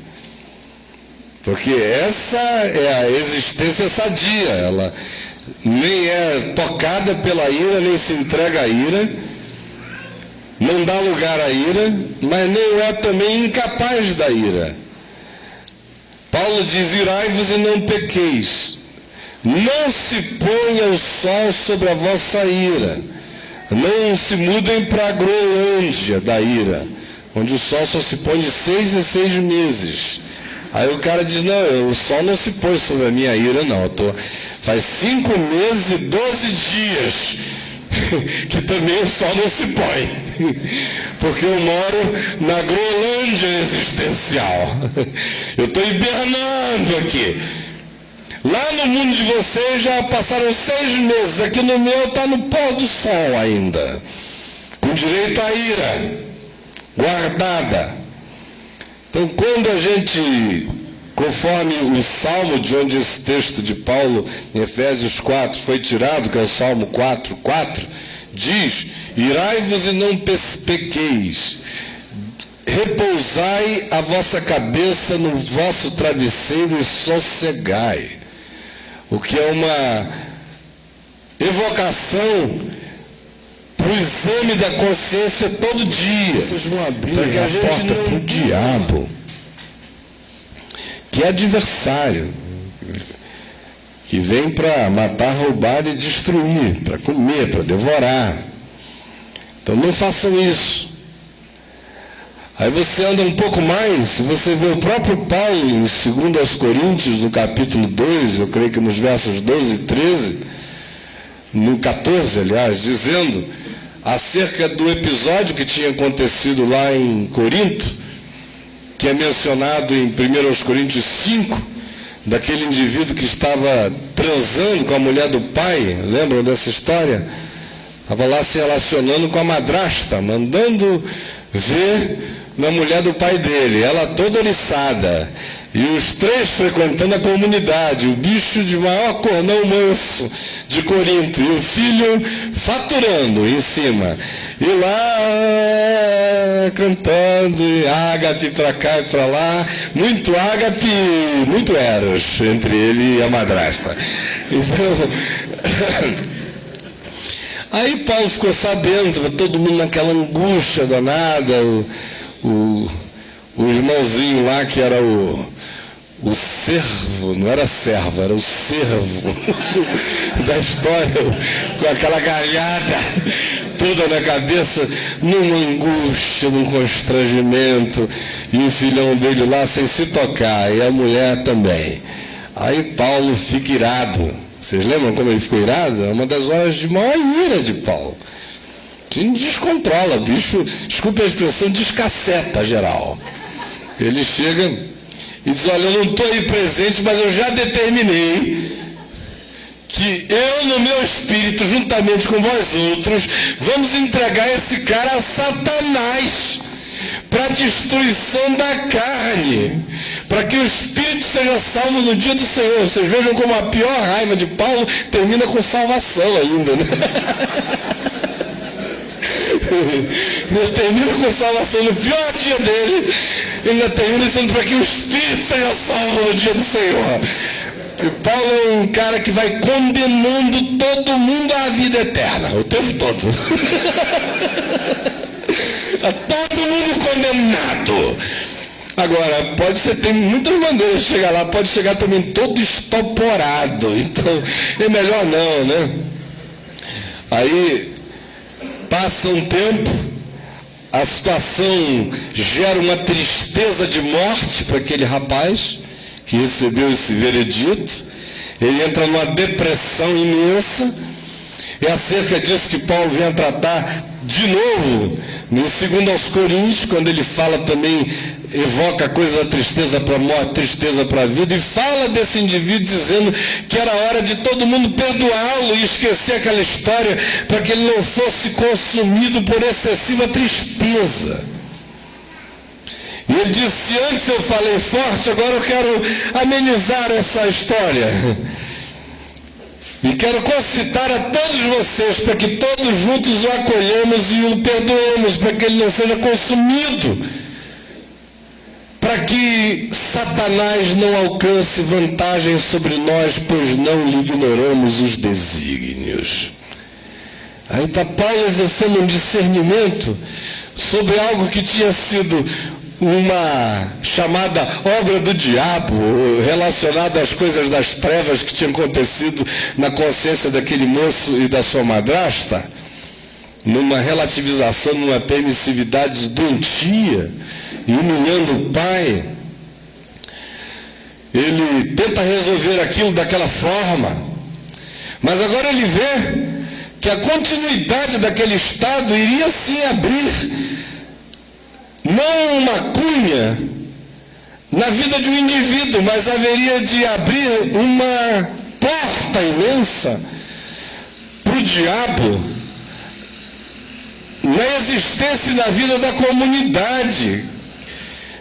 Porque essa é a existência sadia, ela nem é tocada pela ira, nem se entrega à ira, não dá lugar à ira, mas nem é também incapaz da ira. Paulo diz: irai-vos e não pequeis, não se ponha o sol sobre a vossa ira, não se mudem para a Groenlândia da ira, onde o sol só se põe de 6 em 6 meses. Aí o cara diz: não, o sol não se põe sobre a minha ira, não. Faz 5 meses e 12 dias que também o sol não se põe, porque eu moro na Groenlândia existencial. Eu estou hibernando aqui. Lá no mundo de vocês já passaram 6 meses, aqui no meu está no pôr do sol ainda, com direito à ira guardada. Então, quando a gente, conforme o Salmo de onde esse texto de Paulo, em Efésios 4, foi tirado, que é o Salmo 4:4, diz: irai-vos e não pequeis, repousai a vossa cabeça no vosso travesseiro e sossegai. O que é uma evocação para o exame da consciência todo dia. Vocês vão abrir para que a gente não para o diabo, que é adversário, que vem para matar, roubar e destruir, para comer, para devorar. Então não façam isso. Aí você anda um pouco mais, você vê o próprio Paulo em 2 Coríntios, no capítulo 2, eu creio que nos versos 12 e 13, no 14, aliás, dizendo acerca do episódio que tinha acontecido lá em Corinto, que é mencionado em 1 Coríntios 5, daquele indivíduo que estava transando com a mulher do pai. Lembram dessa história? Estava lá se relacionando com a madrasta, mandando ver na mulher do pai dele, ela toda oriçada, e os 3 frequentando a comunidade, o bicho de maior cornão manso de Corinto, e o filho faturando em cima, e lá cantando, e ágape para cá e para lá, muito ágape, muito eros entre ele e a madrasta. Então aí Paulo ficou sabendo, todo mundo naquela angústia danada, o irmãozinho lá que era o servo, não era servo, era o servo da história, com aquela galhada toda na cabeça, numa angústia, num constrangimento, e o filhão dele lá sem se tocar, e a mulher também. Aí Paulo fica irado. Vocês lembram como ele ficou irado? É uma das horas de maior ira de Paulo. Se descontrola, bicho, desculpe a expressão, descaceta geral. Ele chega e diz: olha, eu não estou aí presente, mas eu já determinei que eu, no meu espírito, juntamente com vós outros, vamos entregar esse cara a Satanás, para a destruição da carne, para que o espírito seja salvo no dia do Senhor. Vocês vejam como a pior raiva de Paulo termina com salvação ainda, né? Ele termina com salvação no pior dia dele, ainda termina dizendo para que o espírito seja salvo no dia do Senhor. E Paulo é um cara que vai condenando todo mundo à vida eterna, o tempo todo. Todo mundo condenado. Agora, pode ser, tem muitas maneiras de chegar lá, pode chegar também todo estoporado, então é melhor não, né? Aí passa um tempo, a situação gera uma tristeza de morte para aquele rapaz que recebeu esse veredito. Ele entra numa depressão imensa. É acerca disso que Paulo vem a tratar de novo em 2 Coríntios, quando ele fala também, evoca a coisa da tristeza para a morte, tristeza para a vida, e fala desse indivíduo dizendo que era hora de todo mundo perdoá-lo e esquecer aquela história, para que ele não fosse consumido por excessiva tristeza. E ele disse: se antes eu falei forte, agora eu quero amenizar essa história. E quero concitar a todos vocês para que todos juntos o acolhamos e o perdoemos, para que ele não seja consumido, para que Satanás não alcance vantagem sobre nós, pois não lhe ignoramos os desígnios. Aí está Paulo exercendo um discernimento sobre algo que tinha sido uma chamada obra do diabo, relacionada às coisas das trevas que tinham acontecido na consciência daquele moço e da sua madrasta, numa relativização, numa permissividade doentia, e humilhando o pai. Ele tenta resolver aquilo daquela forma, mas agora ele vê que a continuidade daquele estado iria sim abrir não uma cunha na vida de um indivíduo, mas haveria de abrir uma porta imensa para o diabo na existência e na vida da comunidade,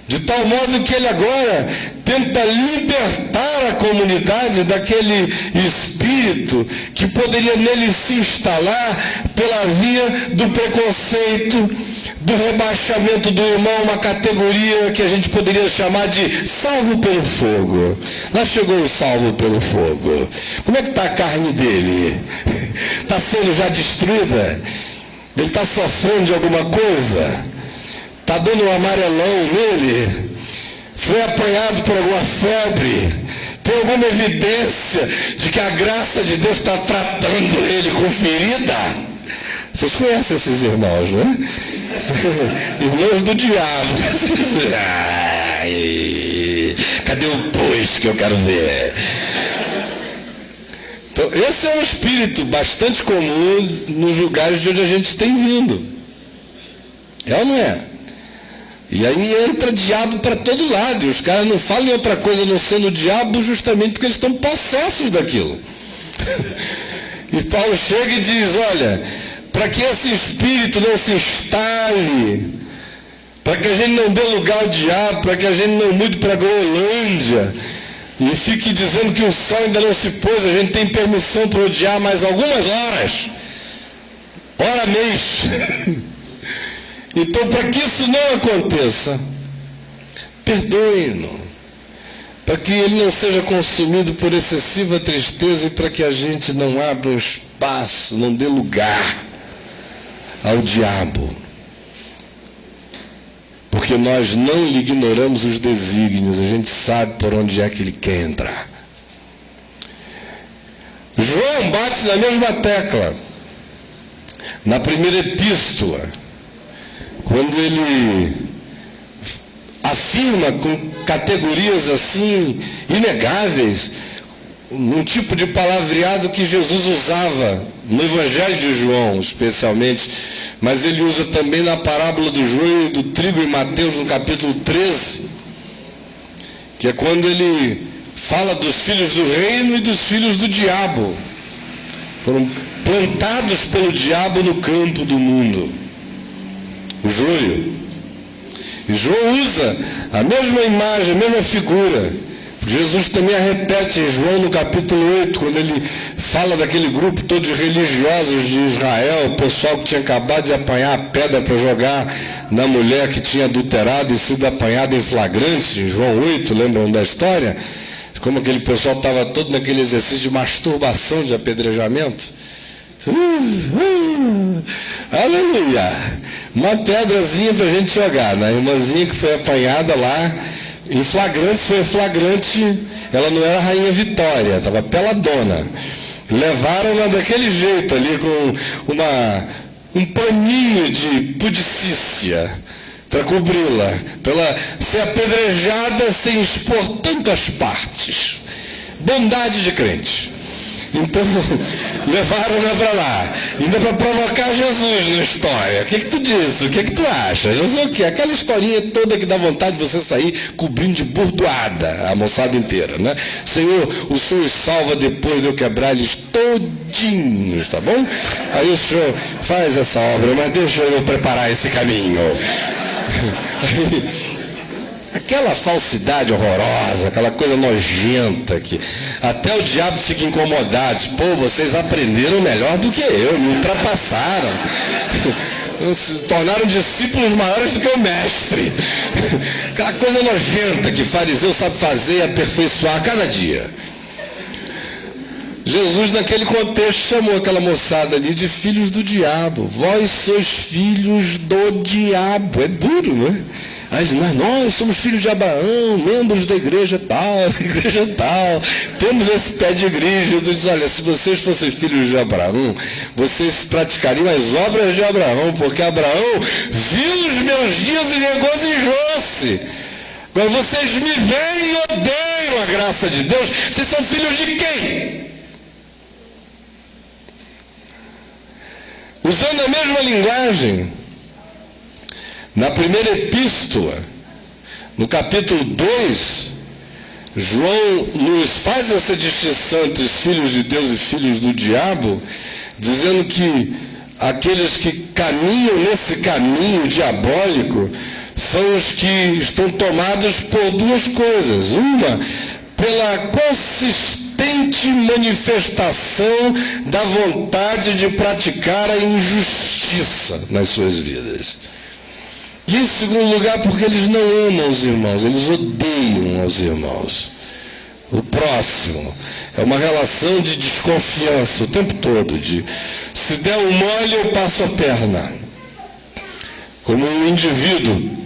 de tal modo que ele agora tenta libertar a comunidade daquele espírito que poderia nele se instalar pela via do preconceito, do rebaixamento do irmão, uma categoria que a gente poderia chamar de salvo pelo fogo. Lá chegou o salvo pelo fogo. Como é que está a carne dele? Está sendo já destruída? Ele está sofrendo de alguma coisa? Está dando um amarelão nele? Foi apanhado por alguma febre? Tem alguma evidência de que a graça de Deus está tratando ele com ferida? Vocês conhecem esses irmãos, né? Irmãos do diabo. Ai, cadê o pois que eu quero ver? Então, esse é um espírito bastante comum nos lugares de onde a gente tem vindo. É ou não é? E aí entra diabo para todo lado, e os caras não falam em outra coisa não sendo o diabo, justamente porque eles estão possessos daquilo. E Paulo chega e diz, olha, para que esse espírito não se instale, para que a gente não dê lugar ao diabo, para que a gente não mude para a Groenlândia, e fique dizendo que o sol ainda não se pôs, a gente tem permissão para odiar mais algumas horas, hora mês. Então, para que isso não aconteça, perdoe-no, para que ele não seja consumido por excessiva tristeza e para que a gente não abra um espaço, não dê lugar ao diabo, porque nós não lhe ignoramos os desígnios, a gente sabe por onde é que ele quer entrar. João bate na mesma tecla, na primeira epístola, quando ele afirma com categorias assim inegáveis, num tipo de palavreado que Jesus usava no Evangelho de João, especialmente, mas ele usa também na parábola do joio e do trigo em Mateus, no capítulo 13, que é quando ele fala dos filhos do reino e dos filhos do diabo. Foram plantados pelo diabo no campo do mundo. O joio. E João usa a mesma imagem, a mesma figura. Jesus também a repete em João no capítulo 8, quando ele fala daquele grupo todo de religiosos de Israel, o pessoal que tinha acabado de apanhar a pedra para jogar na mulher que tinha adulterado e sido apanhada em flagrante, em João 8, lembram da história? Como aquele pessoal estava todo naquele exercício de masturbação, de apedrejamento. Aleluia! Uma pedrazinha para a gente jogar, na irmãzinha que foi apanhada lá, em flagrante, foi flagrante, ela não era a Rainha Vitória, estava peladona. Levaram-na daquele jeito ali, com um paninho de pudicícia para cobri-la, para ela ser apedrejada sem expor tantas partes. Bondade de crente. Então, levaram-na para lá, ainda para provocar Jesus na história. O que tu diz? O que tu acha? Jesus o quê? Aquela historinha toda que dá vontade de você sair cobrindo de burdoada a moçada inteira, né? Senhor, o Senhor os salva depois de eu quebrar eles todinhos, tá bom? Aí o Senhor faz essa obra, mas deixa eu preparar esse caminho. Aquela falsidade horrorosa, aquela coisa nojenta que até o diabo fica incomodado. Pô, vocês aprenderam melhor do que eu, me ultrapassaram. se tornaram discípulos maiores do que o mestre. Aquela coisa nojenta que fariseu sabe fazer e aperfeiçoar a cada dia. Jesus, naquele contexto, chamou aquela moçada ali de filhos do diabo. Vós sois filhos do diabo. É duro, não é? Aí nós somos filhos de Abraão, membros da igreja tal, temos esse pé de igreja. Jesus diz, olha, se vocês fossem filhos de Abraão, vocês praticariam as obras de Abraão, porque Abraão viu os meus dias e regozijou-se. Agora vocês me veem e odeiam a graça de Deus. Vocês são filhos de quem? Usando a mesma linguagem, na primeira epístola, no capítulo 2, João nos faz essa distinção entre os filhos de Deus e filhos do diabo, dizendo que aqueles que caminham nesse caminho diabólico são os que estão tomados por duas coisas. Uma, pela consistente manifestação da vontade de praticar a injustiça nas suas vidas. E em segundo lugar, porque eles não amam os irmãos, eles odeiam os irmãos. O próximo é uma relação de desconfiança o tempo todo, de se der um mole eu passo a perna. Como um indivíduo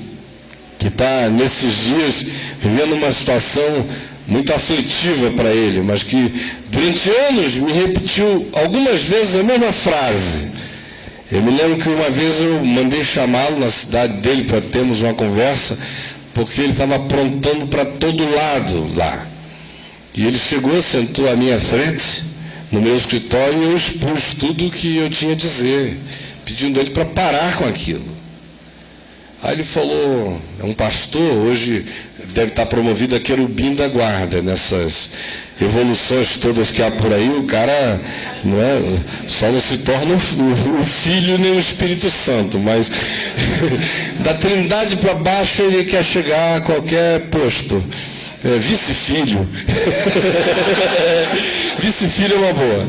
que está nesses dias vivendo uma situação muito aflitiva para ele, mas que durante anos me repetiu algumas vezes a mesma frase. Eu me lembro que uma vez eu mandei chamá-lo na cidade dele para termos uma conversa, porque ele estava aprontando para todo lado lá. E ele chegou, sentou à minha frente, no meu escritório, e eu expus tudo o que eu tinha a dizer, pedindo a ele para parar com aquilo. Aí ele falou, é um pastor, hoje deve estar promovido a querubim da guarda, nessas evoluções todas que há por aí, o cara não é, só não se torna o Filho nem o Espírito Santo, mas da Trindade para baixo ele quer chegar a qualquer posto. Vice-filho. Vice-filho é uma boa.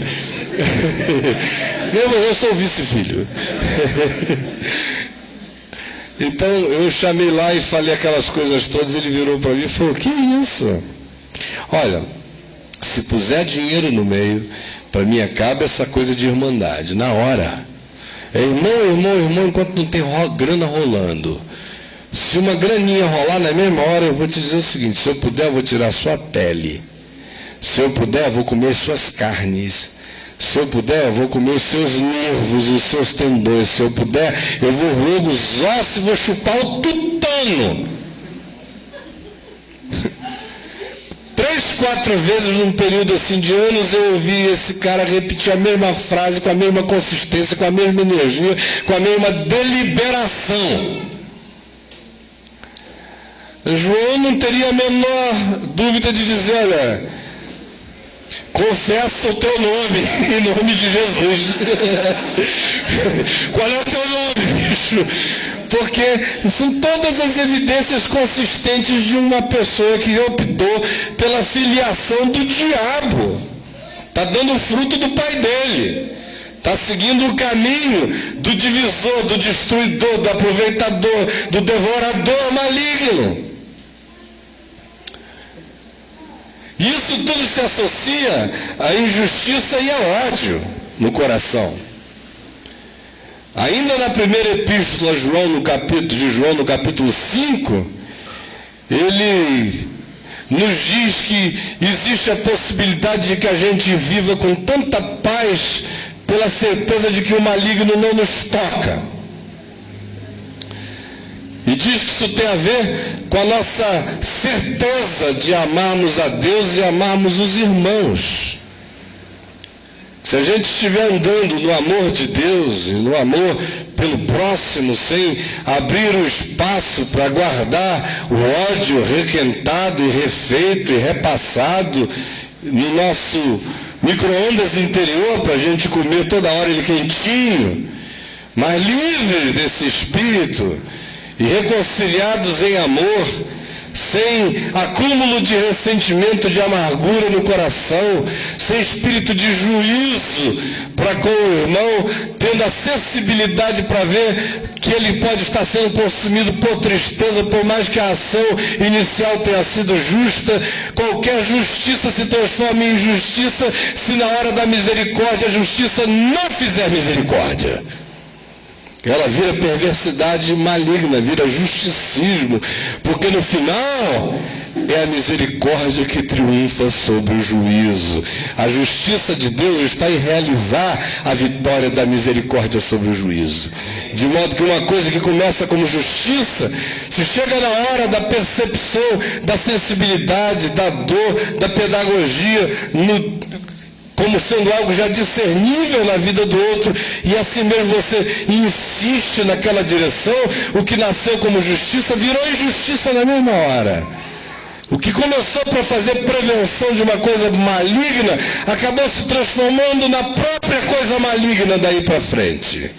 Eu sou vice-filho. Então eu chamei lá e falei aquelas coisas todas, ele virou para mim e falou, que isso? Olha, se puser dinheiro no meio, para mim acaba essa coisa de irmandade, na hora. É irmão, enquanto não tem grana rolando. Se uma graninha rolar na mesma hora, eu vou te dizer o seguinte, se eu puder, eu vou tirar sua pele. Se eu puder, eu vou comer suas carnes. Se eu puder, eu vou comer os seus nervos e os seus tendões. Se eu puder, eu vou roer os ossos e vou chupar o tutano. 3, 4 vezes num período assim de anos eu ouvi esse cara repetir a mesma frase com a mesma consistência, com a mesma energia, com a mesma deliberação. João não teria a menor dúvida de dizer, olha, confessa o teu nome, em nome de Jesus. Qual é o teu nome, bicho? Porque são todas as evidências consistentes de uma pessoa que optou pela filiação do diabo. Está dando o fruto do pai dele. Está seguindo o caminho do divisor, do destruidor, do aproveitador, do devorador maligno. Isso tudo se associa à injustiça e ao ódio no coração. Ainda na primeira epístola de João, no capítulo 5, ele nos diz que existe a possibilidade de que a gente viva com tanta paz pela certeza de que o maligno não nos toca. E diz que isso tem a ver com a nossa certeza de amarmos a Deus e amarmos os irmãos. Se a gente estiver andando no amor de Deus e no amor pelo próximo, sem abrir o espaço para guardar o ódio requentado e refeito e repassado no nosso micro-ondas interior, para a gente comer toda hora ele quentinho, mas livres desse espírito, e reconciliados em amor, sem acúmulo de ressentimento, de amargura no coração, sem espírito de juízo para com o irmão, tendo a sensibilidade para ver que ele pode estar sendo consumido por tristeza, por mais que a ação inicial tenha sido justa. Qualquer justiça se transforma em injustiça se na hora da misericórdia a justiça não fizer misericórdia. Ela vira perversidade maligna, vira justicismo, porque no final é a misericórdia que triunfa sobre o juízo. A justiça de Deus está em realizar a vitória da misericórdia sobre o juízo. De modo que uma coisa que começa como justiça, se chega na hora da percepção, da sensibilidade, da dor, da pedagogia, como sendo algo já discernível na vida do outro, e assim mesmo você insiste naquela direção, o que nasceu como justiça virou injustiça na mesma hora. O que começou para fazer prevenção de uma coisa maligna, acabou se transformando na própria coisa maligna daí para frente.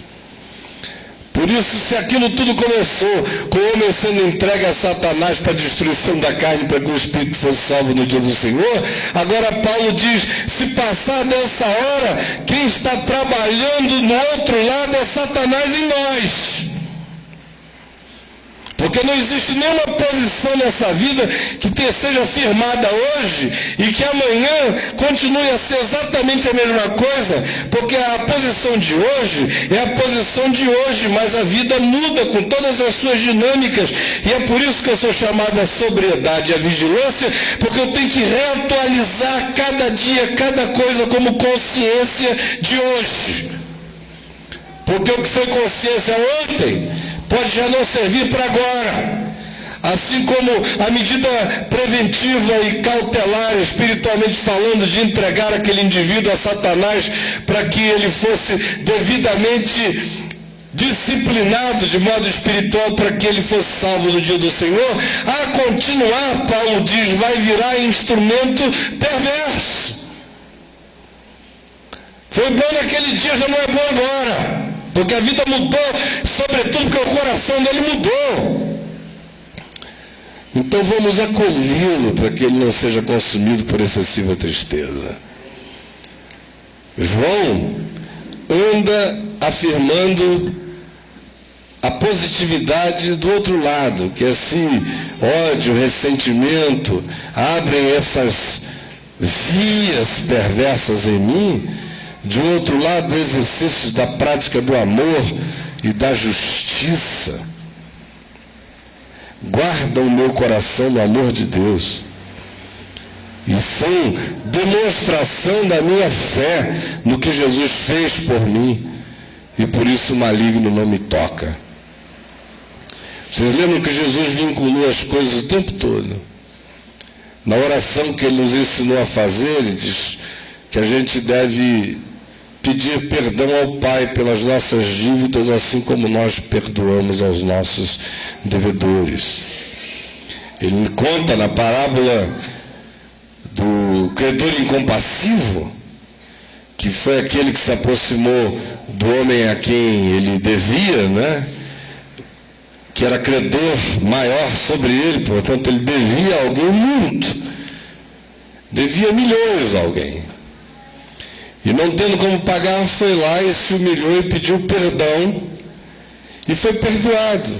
Por isso, se aquilo tudo começou com o homem sendo entregue a Satanás para a destruição da carne, para que o Espírito fosse salvo no dia do Senhor, agora Paulo diz, se passar dessa hora, quem está trabalhando no outro lado é Satanás em nós. Porque não existe nenhuma posição nessa vida que seja firmada hoje e que amanhã continue a ser exatamente a mesma coisa, porque a posição de hoje é a posição de hoje, mas a vida muda com todas as suas dinâmicas, e é por isso que eu sou chamado à sobriedade e à vigilância, porque eu tenho que reatualizar cada dia, cada coisa como consciência de hoje. Porque o que foi consciência ontem pode já não servir para agora. Assim como a medida preventiva e cautelar, espiritualmente falando, de entregar aquele indivíduo a Satanás para que ele fosse devidamente disciplinado de modo espiritual para que ele fosse salvo no dia do Senhor, a continuar, Paulo diz, vai virar instrumento perverso. Foi bom naquele dia, já não é bom agora. Porque a vida mudou, sobretudo porque o coração dele mudou. Então vamos acolhê-lo para que ele não seja consumido por excessiva tristeza. João anda afirmando a positividade do outro lado, que assim, ódio, ressentimento, abrem essas vias perversas em mim. De outro lado, o exercício da prática do amor e da justiça guardam o meu coração no amor de Deus e são demonstração da minha fé no que Jesus fez por mim, e por isso o maligno não me toca. Vocês lembram que Jesus vinculou as coisas o tempo todo? Na oração que ele nos ensinou a fazer, ele diz que a gente deve pedir perdão ao Pai pelas nossas dívidas, assim como nós perdoamos aos nossos devedores. Ele conta na parábola do credor incompassivo, que foi aquele que se aproximou do homem a quem ele devia, né? Que era credor maior sobre ele, portanto ele devia a alguém muito, devia milhões a alguém. E não tendo como pagar, foi lá e se humilhou e pediu perdão, e foi perdoado.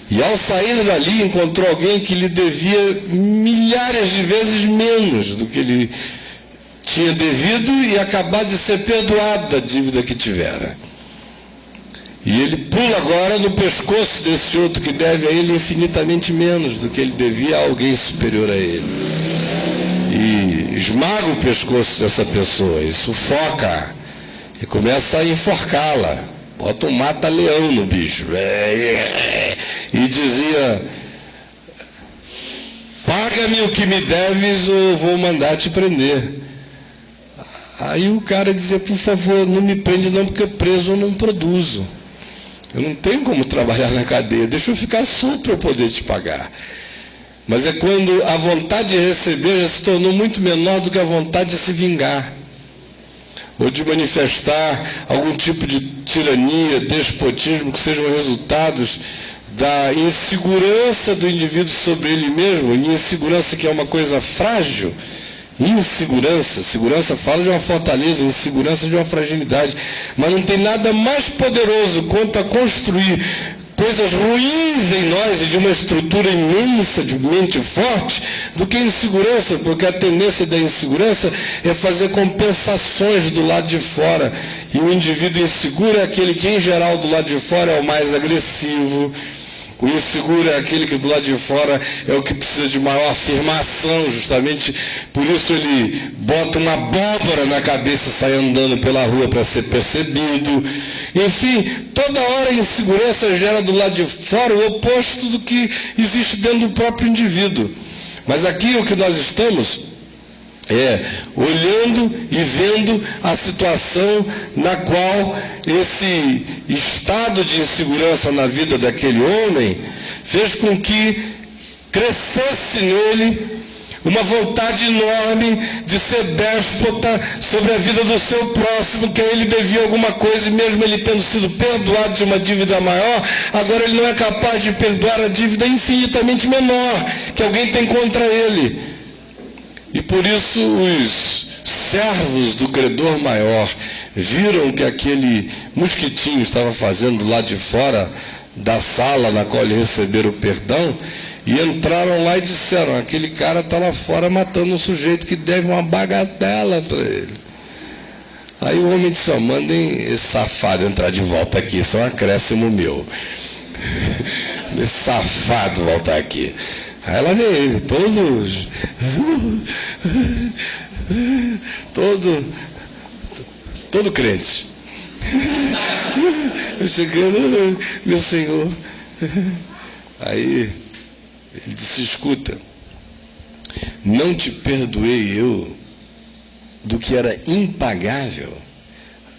E ao sair dali, encontrou alguém que lhe devia milhares de vezes menos do que ele tinha devido, e acabado de ser perdoado da dívida que tivera. E ele pula agora no pescoço desse outro que deve a ele infinitamente menos do que ele devia a alguém superior a ele. E esmaga o pescoço dessa pessoa, e sufoca, e começa a enforcá-la, bota um mata-leão no bicho, e dizia, paga-me o que me deves ou eu vou mandar te prender. Aí o cara dizia, por favor, não me prende não, porque preso eu não produzo, eu não tenho como trabalhar na cadeia, deixa eu ficar solto para eu poder te pagar. Mas é quando a vontade de receber já se tornou muito menor do que a vontade de se vingar, ou de manifestar algum tipo de tirania, despotismo, que sejam resultados da insegurança do indivíduo sobre ele mesmo, e insegurança que é uma coisa frágil. Insegurança, segurança fala de uma fortaleza, insegurança de uma fragilidade, mas não tem nada mais poderoso quanto a construir coisas ruins em nós e de uma estrutura imensa, de mente forte, do que insegurança, porque a tendência da insegurança é fazer compensações do lado de fora, e o indivíduo inseguro é aquele que em geral do lado de fora é o mais agressivo. O inseguro é aquele que do lado de fora é o que precisa de maior afirmação, justamente por isso ele bota uma abóbora na cabeça e sai andando pela rua para ser percebido. Enfim, toda hora a insegurança gera do lado de fora o oposto do que existe dentro do próprio indivíduo. Mas aqui o que nós estamos olhando e vendo a situação na qual esse estado de insegurança na vida daquele homem fez com que crescesse nele uma vontade enorme de ser déspota sobre a vida do seu próximo, que a ele devia alguma coisa, e mesmo ele tendo sido perdoado de uma dívida maior, agora ele não é capaz de perdoar a dívida infinitamente menor que alguém tem contra ele. E por isso os servos do credor maior viram que aquele mosquitinho estava fazendo lá de fora da sala na qual ele receberam o perdão, e entraram lá e disseram: aquele cara está lá fora matando um sujeito que deve uma bagatela para ele. Aí o homem disse: mandem esse safado entrar de volta aqui, isso é um acréscimo meu. Esse safado voltar aqui. Aí ela vê ele, todo crente. Eu chegando, meu Senhor. Aí ele disse: escuta, não te perdoei eu do que era impagável?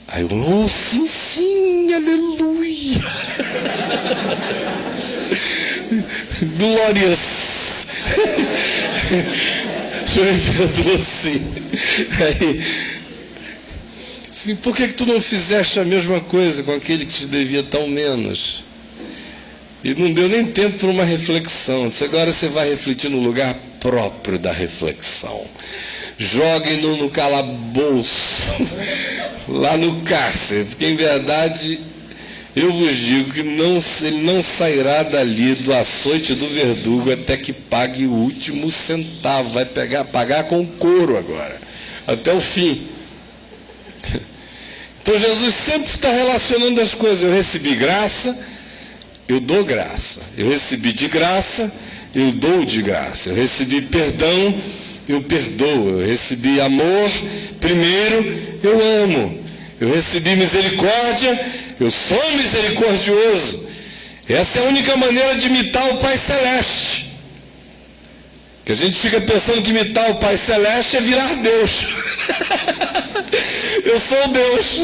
Aí eu: oh, sim, aleluia. Glórias. O Senhor me perdoou, sim. Aí, sim, por que tu não fizeste a mesma coisa com aquele que te devia tão menos? E não deu nem tempo para uma reflexão. Agora você vai refletir no lugar próprio da reflexão. Joguem-no no calabouço, lá no cárcere, porque em verdade eu vos digo que ele não sairá dali do açoite do verdugo até que pague o último centavo. Vai pagar com couro agora, até o fim. Então Jesus sempre está relacionando as coisas. Eu recebi graça, eu dou graça. Eu recebi de graça, eu dou de graça. Eu recebi perdão, eu perdoo. Eu recebi amor, primeiro eu amo. Eu recebi misericórdia, eu sou misericordioso. Essa é a única maneira de imitar o Pai Celeste. Que a gente fica pensando que imitar o Pai Celeste é virar Deus. Eu sou Deus.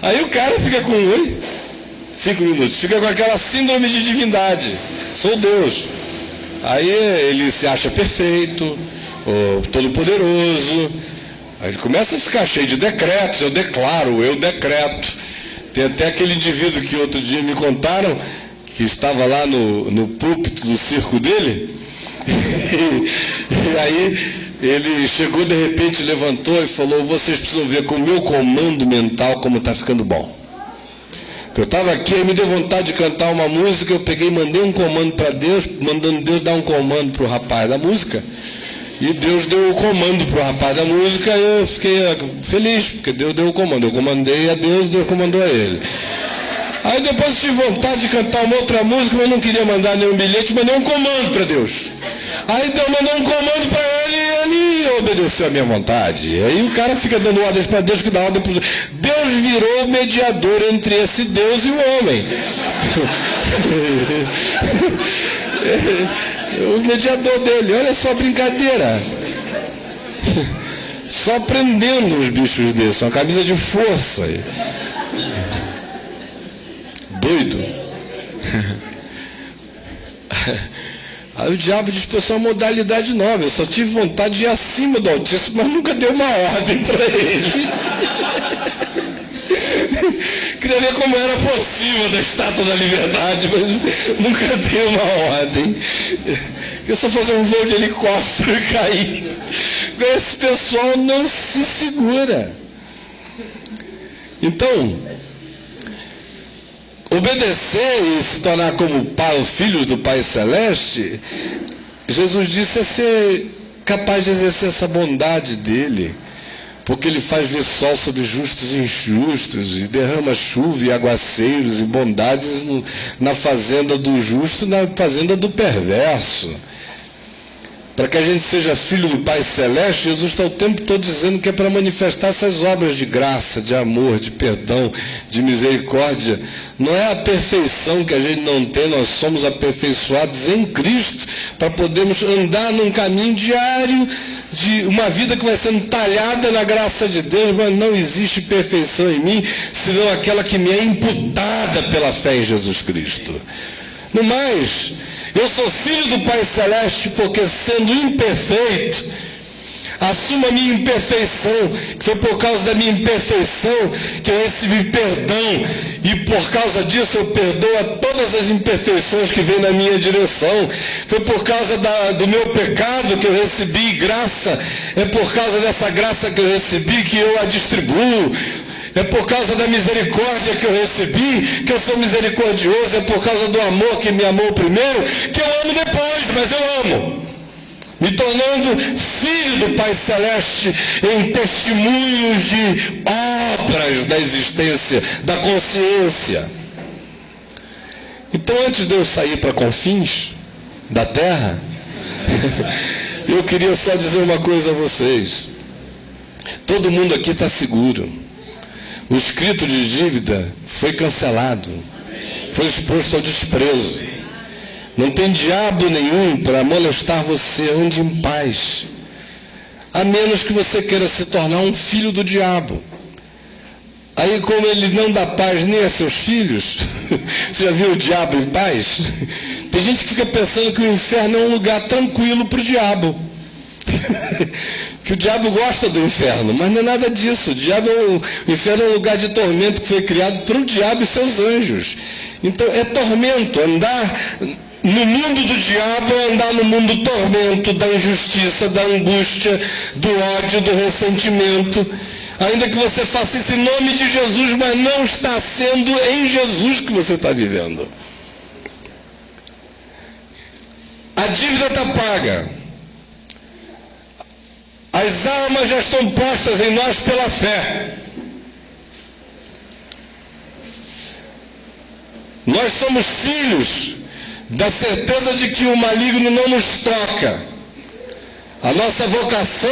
Aí o cara fica com 5 minutos, fica com aquela síndrome de divindade. Sou Deus. Aí ele se acha perfeito, todo-poderoso. Aí ele começa a ficar cheio de decretos. Eu declaro, eu decreto. Tem até aquele indivíduo que outro dia me contaram, que estava lá no púlpito do circo dele. E aí ele chegou, de repente levantou e falou: vocês precisam ver com o meu comando mental como está ficando bom. Eu estava aqui, me deu vontade de cantar uma música, eu peguei e mandei um comando para Deus, mandando Deus dar um comando para o rapaz da música. E Deus deu o comando para o rapaz da música, e eu fiquei feliz, porque Deus deu o comando. Eu comandei a Deus, Deus comandou a ele. Aí depois tive vontade de cantar uma outra música, mas não queria mandar nenhum bilhete, mandei um comando para Deus. Aí Deus mandou um comando para ele e ele obedeceu a minha vontade. E aí o cara fica dando ordens para Deus, que dá ordem para Deus. Deus virou o mediador entre esse Deus e o homem. O mediador dele, olha só a brincadeira. Só prendendo os bichos desses, uma camisa de força. Doido. Aí o diabo dispensou uma modalidade nova. Eu só tive vontade de ir acima do Altíssimo, mas nunca dei uma ordem para ele. Queria ver como era possível da Estátua da Liberdade, mas nunca tem uma ordem. Eu só fazer um voo de helicóptero e cair. Esse pessoal não se segura. Então, obedecer e se tornar como pai, filhos do Pai Celeste, Jesus disse, é ser capaz de exercer essa bondade dele, porque ele faz vir sol sobre justos e injustos, e derrama chuva e aguaceiros e bondades na fazenda do justo e na fazenda do perverso. Para que a gente seja filho do Pai Celeste, Jesus está o tempo todo dizendo que é para manifestar essas obras de graça, de amor, de perdão, de misericórdia. Não é a perfeição que a gente não tem, nós somos aperfeiçoados em Cristo, para podermos andar num caminho diário de uma vida que vai sendo talhada na graça de Deus, mas não existe perfeição em mim, senão aquela que me é imputada pela fé em Jesus Cristo. No mais, eu sou filho do Pai Celeste porque, sendo imperfeito, assumo a minha imperfeição, que foi por causa da minha imperfeição que eu recebi perdão, e por causa disso eu perdoo a todas as imperfeições que vêm na minha direção. Foi por causa do meu pecado que eu recebi graça, é por causa dessa graça que eu recebi que eu a distribuo. É por causa da misericórdia que eu recebi, que eu sou misericordioso. É por causa do amor que me amou primeiro, que eu amo depois, mas eu amo. Me tornando filho do Pai Celeste em testemunhos de obras da existência, da consciência. Então, antes de eu sair para confins da terra, eu queria só dizer uma coisa a vocês. Todo mundo aqui está seguro. O escrito de dívida foi cancelado, foi exposto ao desprezo. Não tem diabo nenhum para molestar você, ande em paz. A menos que você queira se tornar um filho do diabo. Aí, como ele não dá paz nem a seus filhos, você já viu o diabo em paz? Tem gente que fica pensando que o inferno é um lugar tranquilo para o diabo. Que o diabo gosta do inferno, mas não é nada disso. O inferno é um lugar de tormento que foi criado para o diabo e seus anjos. Então é tormento. Andar no mundo do diabo é andar no mundo do tormento, da injustiça, da angústia, do ódio, do ressentimento. Ainda que você faça isso em nome de Jesus, mas não está sendo em Jesus que você está vivendo. A dívida está paga. As armas já estão postas em nós pela fé. Nós somos filhos da certeza de que o maligno não nos toca. A nossa vocação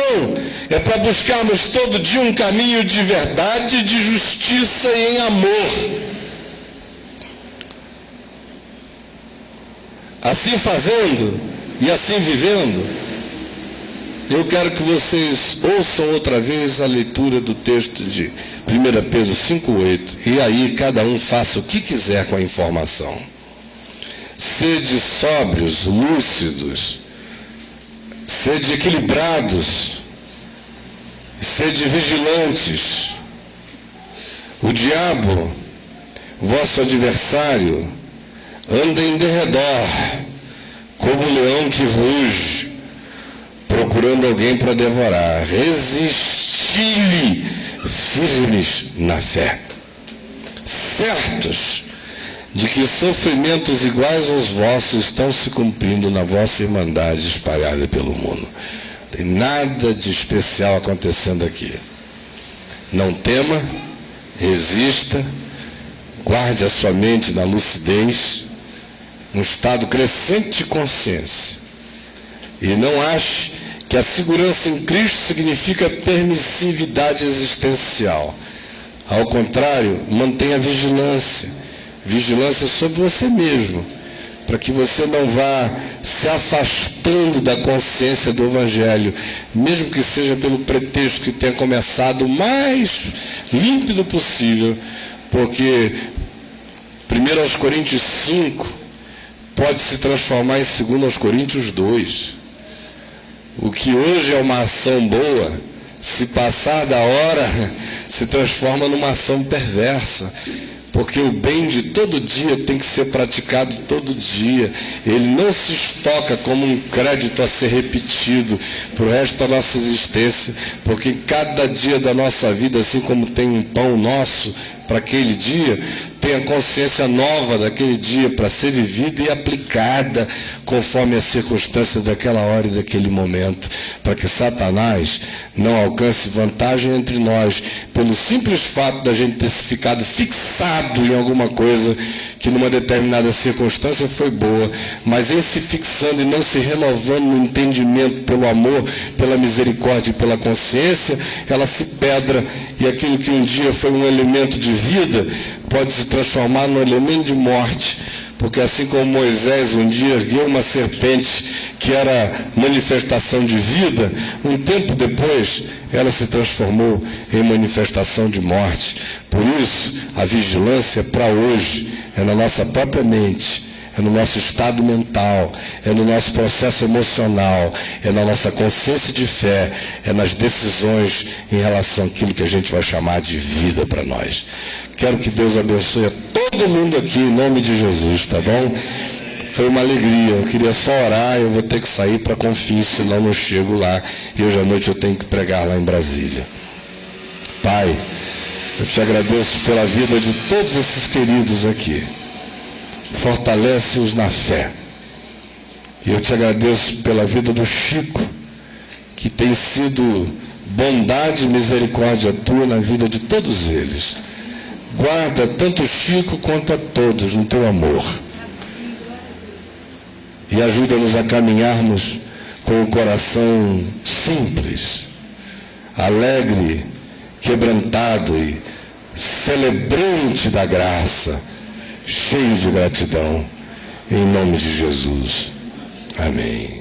é para buscarmos todo dia um caminho de verdade, de justiça e em amor. Assim fazendo e assim vivendo, eu quero que vocês ouçam outra vez a leitura do texto de 1 Pedro 5,8. E aí cada um faça o que quiser com a informação. Sede sóbrios, lúcidos, sede equilibrados, sede vigilantes. O diabo, vosso adversário, anda em derredor, como um leão que ruge, procurando alguém para devorar. Resisti-lhe firmes na fé, certos de que sofrimentos iguais aos vossos estão se cumprindo na vossa irmandade espalhada pelo mundo. Não tem nada de especial acontecendo aqui. Não tema, resista, guarde a sua mente na lucidez, num estado crescente de consciência. E não ache que a segurança em Cristo significa permissividade existencial. Ao contrário, mantenha vigilância. Vigilância sobre você mesmo, para que você não vá se afastando da consciência do Evangelho, mesmo que seja pelo pretexto que tenha começado o mais límpido possível, porque 1 Coríntios 5 pode se transformar em 2 Coríntios 2. O que hoje é uma ação boa Se passar da hora, se transforma numa ação perversa. Porque o bem de todo dia tem que ser praticado todo dia. Ele não se estoca como um crédito a ser repetido para o resto da nossa existência. Porque cada dia da nossa vida, assim como tem um pão nosso para aquele dia, tem a consciência nova daquele dia para ser vivida e aplicada conforme a circunstância daquela hora e daquele momento, para que Satanás não alcance vantagem entre nós pelo simples fato da gente ter ficado fixado em alguma coisa que numa determinada circunstância foi boa, mas em se fixando e não se renovando no entendimento pelo amor, pela misericórdia e pela consciência, ela se pedra, e aquilo que um dia foi um elemento de vida pode se transformar num elemento de morte, porque assim como Moisés um dia ergueu uma serpente que era manifestação de vida, um tempo depois ela se transformou em manifestação de morte. Por isso, a vigilância para hoje é na nossa própria mente, é no nosso estado mental, é no nosso processo emocional, é na nossa consciência de fé, é nas decisões em relação àquilo que a gente vai chamar de vida para nós. Quero que Deus abençoe a todo mundo aqui, em nome de Jesus, tá bom? Foi uma alegria, eu queria só orar, eu vou ter que sair para Confins, senão não chego lá, e hoje à noite eu tenho que pregar lá em Brasília. Pai, eu te agradeço pela vida de todos esses queridos aqui. Fortalece-os na fé. E eu te agradeço pela vida do Chico, que tem sido bondade e misericórdia tua na vida de todos eles. Guarda tanto o Chico quanto a todos no teu amor. E ajuda-nos a caminharmos com o coração simples, alegre, quebrantado e celebrante da graça, cheio de gratidão, em nome de Jesus. Amém.